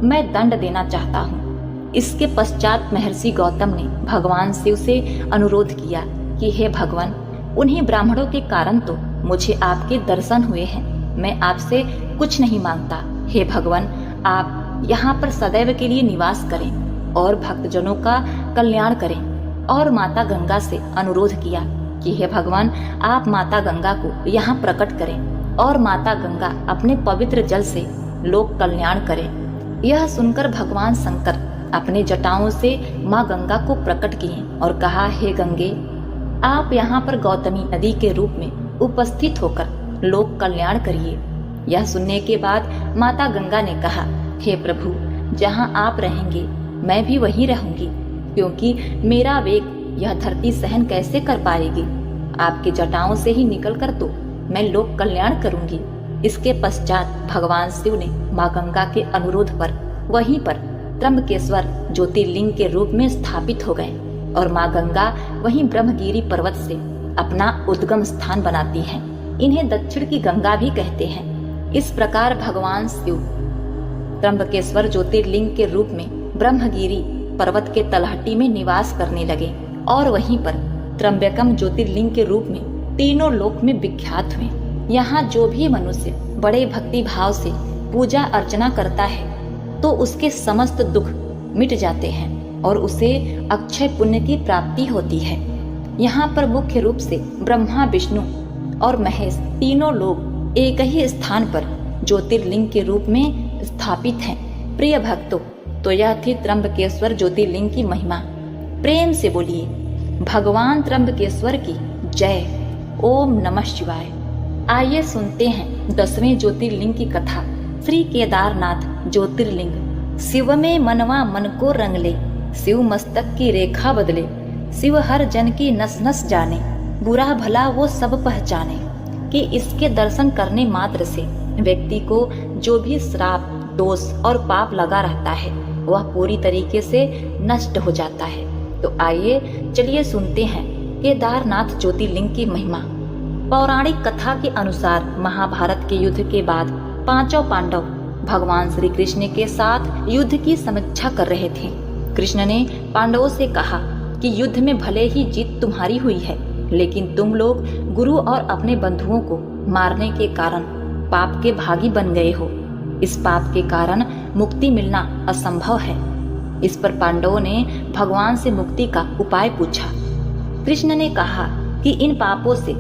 मैं दंड देना चाहता हूँ। इसके पश्चात महर्षि गौतम ने भगवान शिव से अनुरोध किया कि हे भगवान, उन्हीं ब्राह्मणों के कारण तो मुझे आपके दर्शन हुए हैं। मैं आपसे कुछ नहीं मांगता। हे भगवान, आप यहाँ पर सदैव के लिए निवास करें और भक्तजनों का कल्याण करें। और माता गंगा से अनुरोध किया कि हे भगवान, आप माता गंगा को यहाँ प्रकट करें और माता गंगा अपने पवित्र जल से लोक कल्याण करें। यह सुनकर भगवान शंकर अपने जटाओं से माँ गंगा को प्रकट किए और कहा, हे गंगे, आप यहाँ पर गौतमी नदी के रूप में उपस्थित होकर लोक कल्याण करिए। यह सुनने के बाद माता गंगा ने कहा, हे प्रभु, जहाँ आप रहेंगे मैं भी वहीं रहूंगी, क्योंकि मेरा वेग यह धरती सहन कैसे कर पाएगी। आपके जटाओं से ही निकलकर तो मैं लोक कल्याण करूंगी। इसके पश्चात भगवान शिव ने माँ गंगा के अनुरोध पर वहीं पर त्र्यंबकेश्वर ज्योतिर्लिंग के रूप में स्थापित हो गए और माँ गंगा वहीं ब्रह्मगिरी पर्वत से अपना उद्गम स्थान बनाती हैं। इन्हें दक्षिण की गंगा भी कहते हैं। इस प्रकार भगवान शिव त्र्यंबकेश्वर ज्योतिर्लिंग के रूप में ब्रह्मगिरी पर्वत के तलहटी में निवास करने लगे और वहीं पर त्र्यंबकम ज्योतिर्लिंग के रूप में तीनों लोक में विख्यात हुए। यहाँ जो भी मनुष्य बड़े भक्ति भाव से पूजा अर्चना करता है तो उसके समस्त दुख मिट जाते हैं और उसे अक्षय पुण्य की प्राप्ति होती है। यहाँ पर मुख्य रूप से ब्रह्मा, विष्णु और महेश तीनों लोग एक ही स्थान पर ज्योतिर्लिंग के रूप में स्थापित हैं। प्रिय भक्तों, तो यह थी त्र्यंबकेश्वर ज्योतिर्लिंग की महिमा। प्रेम से बोलिए भगवान त्र्यंबकेश्वर की जय। ओम नमः शिवाय। आइए सुनते हैं 10वें ज्योतिर्लिंग की कथा। श्री केदारनाथ ज्योतिर्लिंग। शिव में मनवा मन को रंग ले, शिव मस्तक की रेखा बदले, शिव हर जन की नस नस जाने, बुरा भला वो सब पहचाने। कि इसके दर्शन करने मात्र से व्यक्ति को जो भी श्राप, दोष और पाप लगा रहता है वह पूरी तरीके से नष्ट हो जाता है। तो आइए चलिए सुनते हैं केदारनाथ ज्योतिर्लिंग की महिमा। पौराणिक कथा के अनुसार महाभारत के युद्ध के बाद पांचों पांडव भगवान श्री कृष्ण के साथ युद्ध की समीक्षा कर रहे थे। कृष्ण ने पांडवों से कहा कि युद्ध में भले ही जीत तुम्हारी हुई है, लेकिन तुम लोग गुरु और अपने बंधुओं को मारने के कारण पाप के भागी बन गए हो। इस पाप के कारण मुक्ति मिलना असंभव है। इस पर पांडवों ने भगवान से मुक्ति का उपाय पूछा। कृष्ण ने कहा कि इन पापों से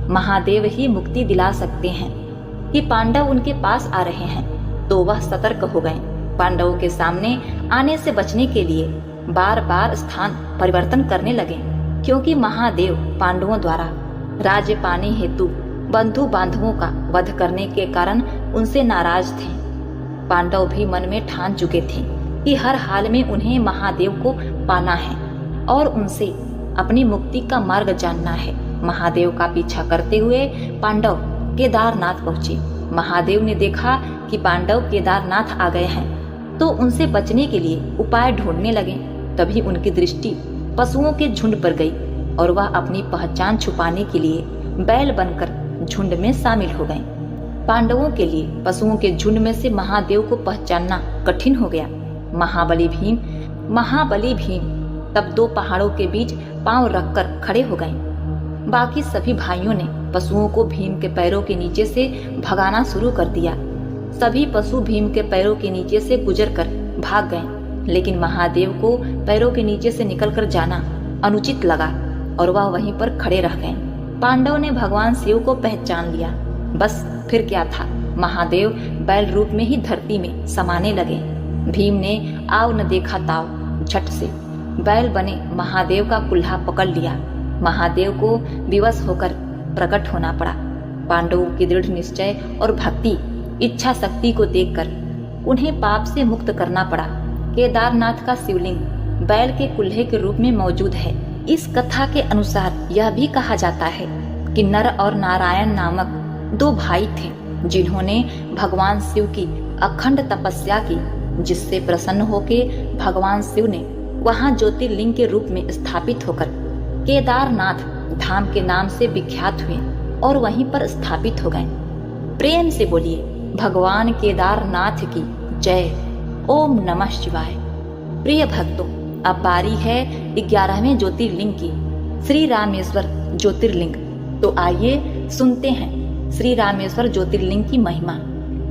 महादेव ही मुक्ति दिला सकते हैं। कि पांडव उनके पास आ रहे हैं तो वह सतर्क हो गए। पांडवों के सामने आने से बचने के लिए बार बार स्थान परिवर्तन करने लगे, क्योंकि महादेव पांडवों द्वारा राज्य पाने हेतु बंधु बांधवों का वध करने के कारण उनसे नाराज थे। पांडव भी मन में ठान चुके थे कि हर हाल में उन्हें महादेव को पाना है और उनसे अपनी मुक्ति का मार्ग जानना है। महादेव का पीछा करते हुए पांडव केदारनाथ पहुंचे। महादेव ने देखा कि पांडव केदारनाथ आ गए हैं तो उनसे बचने के लिए उपाय ढूंढने लगे। तभी उनकी दृष्टि पशुओं के झुंड पर गई और वह अपनी पहचान छुपाने के लिए बैल बनकर झुंड में शामिल हो गए। पांडवों के लिए पशुओं के झुंड में से महादेव को पहचानना कठिन हो गया। महाबली भीम तब दो पहाड़ों के बीच पांव रखकर खड़े हो गए। बाकी सभी भाइयों ने पशुओं को भीम के पैरों के नीचे से भगाना शुरू कर दिया। सभी पशु भीम के पैरों के नीचे से गुजरकर भाग गए, लेकिन महादेव को पैरों के नीचे से निकलकर जाना अनुचित लगा और वह वहीं पर खड़े रह गए। पांडव ने भगवान शिव को पहचान लिया। बस फिर क्या था, महादेव बैल रूप में ही धरती में समाने लगे। भीम ने आव न देखा ताव झट से बैल बने महादेव का कुल्हा पकड़ लिया। महादेव को विवश होकर प्रकट होना पड़ा। पांडवों की दृढ़ निश्चय और भक्ति इच्छा शक्ति को देखकर उन्हें पाप से मुक्त करना पड़ा। केदारनाथ का शिवलिंग बैल के कुल्हे के रूप में मौजूद है। इस कथा के अनुसार यह भी कहा जाता है कि नर और नारायण नामक दो भाई थे, जिन्होंने भगवान शिव की अखंड तपस्या की, जिससे प्रसन्न होके भगवान शिव ने वहां ज्योतिर्लिंग के रूप में स्थापित होकर केदारनाथ धाम के नाम से विख्यात हुए और वहीं पर स्थापित हो गए। प्रेम से बोलिए भगवान केदारनाथ की जय। ओम नमः शिवाय। प्रिय भक्तों, अब बारी है 11वें ज्योतिर्लिंग की, श्री रामेश्वर ज्योतिर्लिंग। तो आइए सुनते हैं श्री रामेश्वर ज्योतिर्लिंग की महिमा।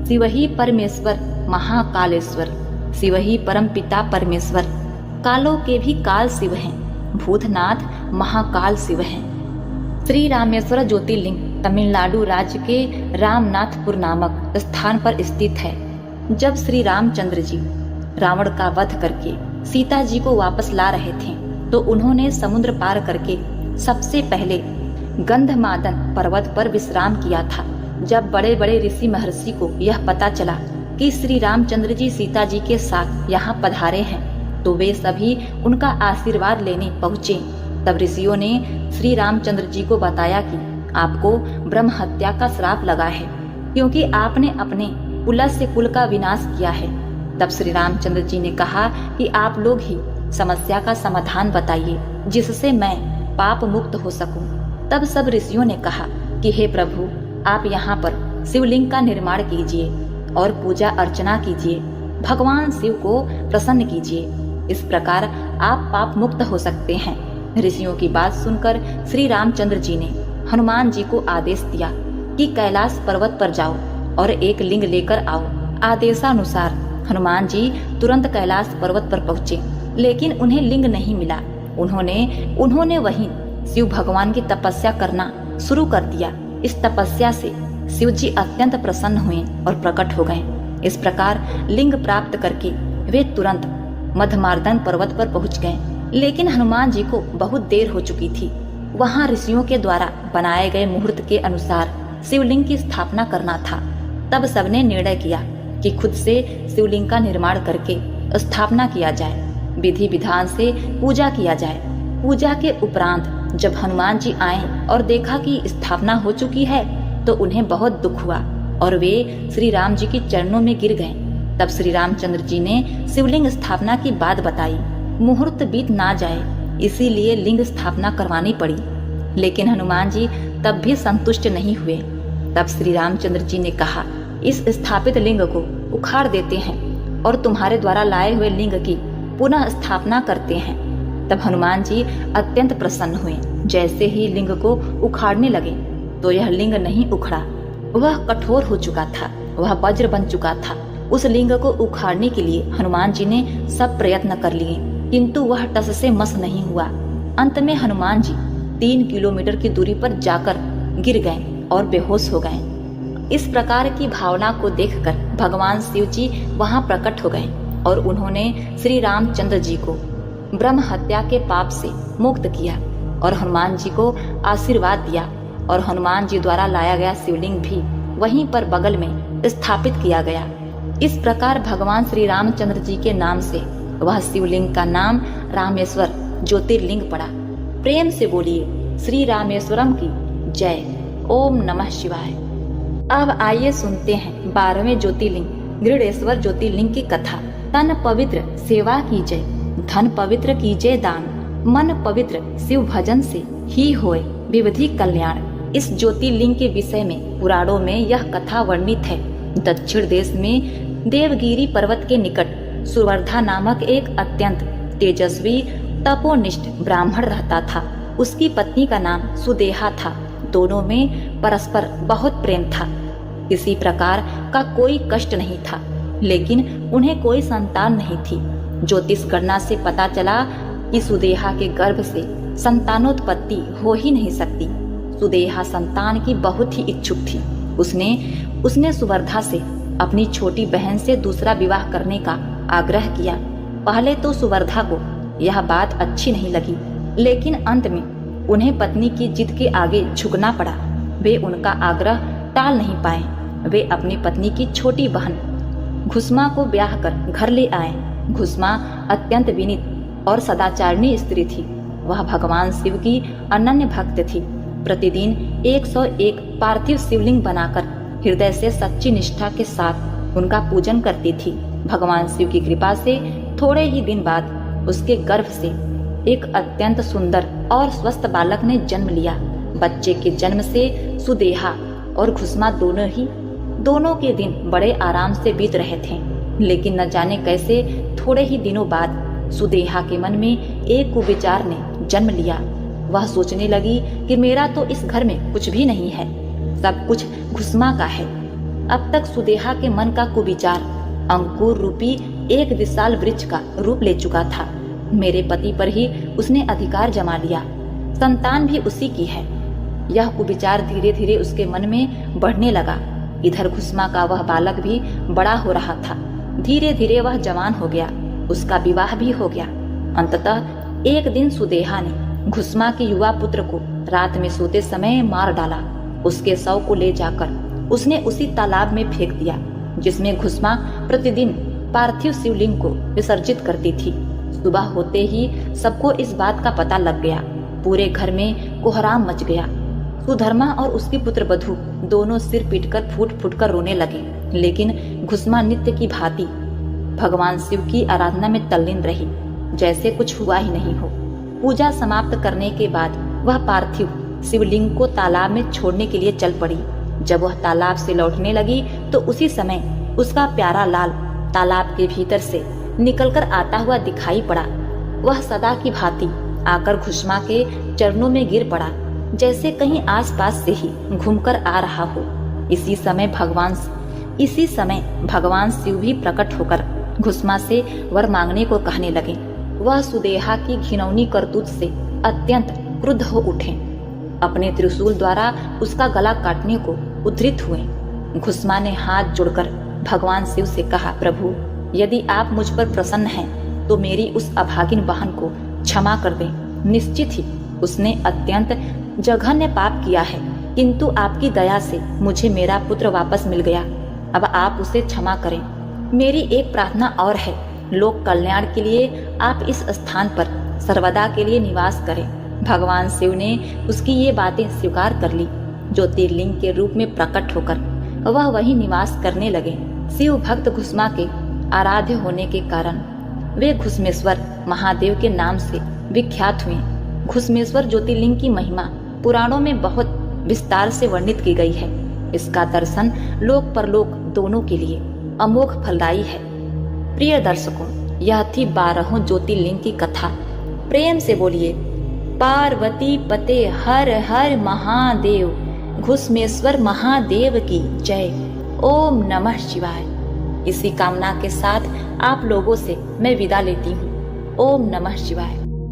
शिव ही परमेश्वर महाकालेश्वर, शिव ही परम पिता परमेश्वर, कालों के भी काल शिव हैं, भूतनाथ महाकाल शिव हैं। श्री रामेश्वर ज्योतिर्लिंग तमिलनाडु राज्य के रामनाथपुर नामक स्थान पर स्थित है। जब श्री रामचंद्र जी रावण का वध करके सीता जी को वापस ला रहे थे तो उन्होंने समुद्र पार करके सबसे पहले गंधमादन पर्वत पर विश्राम किया था। जब बड़े बड़े ऋषि महर्षि को यह पता चला कि श्री रामचंद्र जी सीता जी के साथ यहाँ पधारे हैं तो वे सभी उनका आशीर्वाद लेने पहुँचे। तब ऋषियों ने श्री रामचंद्र जी को बताया कि आपको ब्रह्म हत्या का श्राप लगा है क्योंकि आपने अपने पुलस्त्य कुल का विनाश किया है। तब श्री रामचंद्र जी ने कहा कि आप लोग ही समस्या का समाधान बताइए जिससे मैं पाप मुक्त हो सकूं। तब सब ऋषियों ने कहा कि हे प्रभु, आप यहाँ पर शिवलिंग का निर्माण कीजिए और पूजा अर्चना कीजिए, भगवान शिव को प्रसन्न कीजिए, इस प्रकार आप पाप मुक्त हो सकते हैं। ऋषियों की बात सुनकर श्री रामचंद्र जी ने हनुमान जी को आदेश दिया कि कैलाश पर्वत पर जाओ और एक लिंग लेकर आओ। आदेशानुसार हनुमान जी तुरंत कैलाश पर्वत पर पहुँचे, लेकिन उन्हें लिंग नहीं मिला। उन्होंने वहीं शिव भगवान की तपस्या करना शुरू कर दिया। इस तपस्या से शिव जी अत्यंत प्रसन्न हुए और प्रकट हो गए। इस प्रकार लिंग प्राप्त करके वे तुरंत मधमार्दन पर्वत पर पहुंच गए, लेकिन हनुमान जी को बहुत देर हो चुकी थी। वहां ऋषियों के द्वारा बनाए गए मुहूर्त के अनुसार शिवलिंग की स्थापना करना था। तब सबने निर्णय किया कि खुद से शिवलिंग का निर्माण करके स्थापना किया जाए, विधि विधान से पूजा किया जाए। पूजा के उपरांत जब हनुमान जी आए और देखा कि स्थापना हो चुकी है तो उन्हें बहुत दुख हुआ और वे श्री राम जी के चरणों में गिर गए। तब श्री रामचंद्र जी ने शिवलिंग स्थापना की बात बताई। मुहूर्त बीत ना जाए इसीलिए लिंग स्थापना करवानी पड़ी, लेकिन हनुमान जी तब भी संतुष्ट नहीं हुए। तब श्री रामचंद्र जी ने कहा, इस स्थापित लिंग को उखाड़ देते हैं और तुम्हारे द्वारा लाए हुए लिंग की पुनः स्थापना करते हैं। तब हनुमान जी अत्यंत प्रसन्न हुए। जैसे ही लिंग को उखाड़ने लगे तो यह लिंग नहीं उखड़ा, वह कठोर हो चुका था, वह वज्र बन चुका था। उस लिंग को उखाड़ने के लिए हनुमान जी ने सब प्रयत्न कर लिए, किंतु वह टस से मस नहीं हुआ। अंत में हनुमान जी 3 किलोमीटर की दूरी पर जाकर गिर गए और बेहोश हो गए। इस प्रकार की भावना को देखकर भगवान शिव जी वहां प्रकट हो गए और उन्होंने श्री रामचंद्र जी को ब्रह्म हत्या के पाप से मुक्त किया और हनुमान जी को आशीर्वाद दिया और हनुमान जी द्वारा लाया गया शिवलिंग भी वहीं पर बगल में स्थापित किया गया। इस प्रकार भगवान श्री रामचंद्र जी के नाम से वह शिवलिंग का नाम रामेश्वर ज्योतिर्लिंग पड़ा। प्रेम से बोलिए श्री रामेश्वरम की जय। ओम नमः शिवाय। अब आइए सुनते हैं 12वें ज्योतिर्लिंग गृडेश्वर ज्योतिर्लिंग की कथा। तन पवित्र सेवा कीजय, धन पवित्र कीजय दान, मन पवित्र शिव भजन से ही होए विविधि कल्याण। इस ज्योतिर्लिंग के विषय में पुराणों में यह कथा वर्णित है। दक्षिण देश में देवगिरी पर्वत के निकट सुवर्धा नामक एक अत्यंत तेजस्वी तपोनिष्ठ ब्राह्मण रहता था। उसकी पत्नी का नाम सुदेहा था। दोनों में परस्पर बहुत प्रेम था। किसी प्रकार का कोई कष्ट नहीं था, लेकिन उन्हें कोई संतान नहीं थी। ज्योतिष गणना से पता चला कि सुदेहा के गर्भ से संतानोत्पत्ति हो ही नहीं सकती। सुदेहा संतान की बहुत ही इच्छुक थी। उसने सुवर्धा से अपनी छोटी बहन से दूसरा विवाह करने का आग्रह किया। पहले तो सुवर्धा को यह बात अच्छी नहीं लगी, लेकिन अंत में उन्हें पत्नी की जिद के आगे झुकना पड़ा। वे उनका आग्रह टाल नहीं पाए। वे अपनी पत्नी की छोटी बहन घुस्मा को ब्याह कर घर ले आए। घुस्मा अत्यंत विनीत और सदाचारिणी स्त्री थी। वह भगवान शिव की अनन्य भक्त थी। प्रतिदिन 101 पार्थिव शिवलिंग बनाकर हृदय से सच्ची निष्ठा के साथ उनका पूजन करती थी। भगवान शिव की कृपा से थोड़े ही दिन बाद उसके गर्भ से एक अत्यंत सुंदर और स्वस्थ बालक ने जन्म लिया। बच्चे के जन्म से सुदेहा और घुस्मा दोनों के दिन बड़े आराम से बीत रहे थे। लेकिन न जाने कैसे थोड़े ही दिनों बाद सुदेहा के मन में एक कुविचार ने जन्म लिया। वह सोचने लगी कि मेरा तो इस घर में कुछ भी नहीं है, सब कुछ घुस्मा का है। अब तक सुदेहा के मन का कुविचार अंकुर रूपी एक विशाल वृक्ष का रूप ले चुका था। मेरे पति पर ही उसने अधिकार जमा लिया, संतान भी उसी की है। यह कुविचार धीरे धीरे उसके मन में बढ़ने लगा। इधर घुस्मा का वह बालक भी बड़ा हो रहा था। धीरे धीरे वह जवान हो गया, उसका विवाह भी हो गया। अंततः एक दिन सुदेहा ने घुस्मा के युवा पुत्र को रात में सोते समय मार डाला। उसके शव को ले जाकर उसने उसी तालाब में फेंक दिया जिसमें घुस्मा प्रतिदिन पार्थिव शिवलिंग को विसर्जित करती थी। सुबह होते ही सबको इस बात का पता लग गया। पूरे घर में कोहराम मच गया। सुधर्मा और उसकी पुत्र वधू दोनों सिर पीटकर फूट फूट कर रोने लगे, लेकिन घुस्मा नित्य की भांति भगवान शिव की आराधना में तल्लीन रही, जैसे कुछ हुआ ही नहीं हो। पूजा समाप्त करने के बाद वह पार्थिव शिवलिंग को तालाब में छोड़ने के लिए चल पड़ी। जब वह तालाब से लौटने लगी तो उसी समय उसका प्यारा लाल तालाब के भीतर से निकलकर आता हुआ दिखाई पड़ा। वह सदा की भांति आकर घुस्मा के चरणों में गिर पड़ा, जैसे कहीं आसपास से ही घूमकर आ रहा हो। इसी समय भगवान शिव भी प्रकट होकर घुस्मा से वर मांगने को कहने लगे। वह सुदेहा की घिनौनी करतूत से अत्यंत क्रुद्ध हो उठे। अपने त्रिशूल द्वारा उसका गला काटने को उद्धृत हुए। घुस्मा ने हाथ जोड़कर भगवान शिव से कहा, प्रभु, यदि आप मुझ पर प्रसन्न हैं तो मेरी उस अभागिन बहन को क्षमा कर दें। निश्चित ही उसने अत्यंत जघन्य पाप किया है, किंतु आपकी दया से मुझे मेरा पुत्र वापस मिल गया। अब आप उसे क्षमा करें। मेरी एक प्रार्थना और है, लोक कल्याण के लिए आप इस स्थान पर सर्वदा के लिए निवास करें। भगवान शिव ने उसकी ये बातें स्वीकार कर ली। ज्योतिर्लिंग के रूप में प्रकट होकर वह वहीं निवास करने लगे। शिव भक्त घुस्मा के आराध्य होने के कारण वे घुस्मेश्वर महादेव के नाम से विख्यात हुए। घुस्मेश्वर ज्योतिर्लिंग की महिमा पुराणों में बहुत विस्तार से वर्णित की गई है। इसका दर्शन लोक परलोक दोनों के लिए अमोघ फलदायी है। प्रिय दर्शकों, यह थी 12 ज्योतिर्लिंग की कथा। प्रेम से बोलिए पार्वती पते हर हर महादेव, घुस्मेश्वर महादेव की जय। ओम नमः शिवाय। इसी कामना के साथ आप लोगों से मैं विदा लेती हूँ। ओम नमः शिवाय।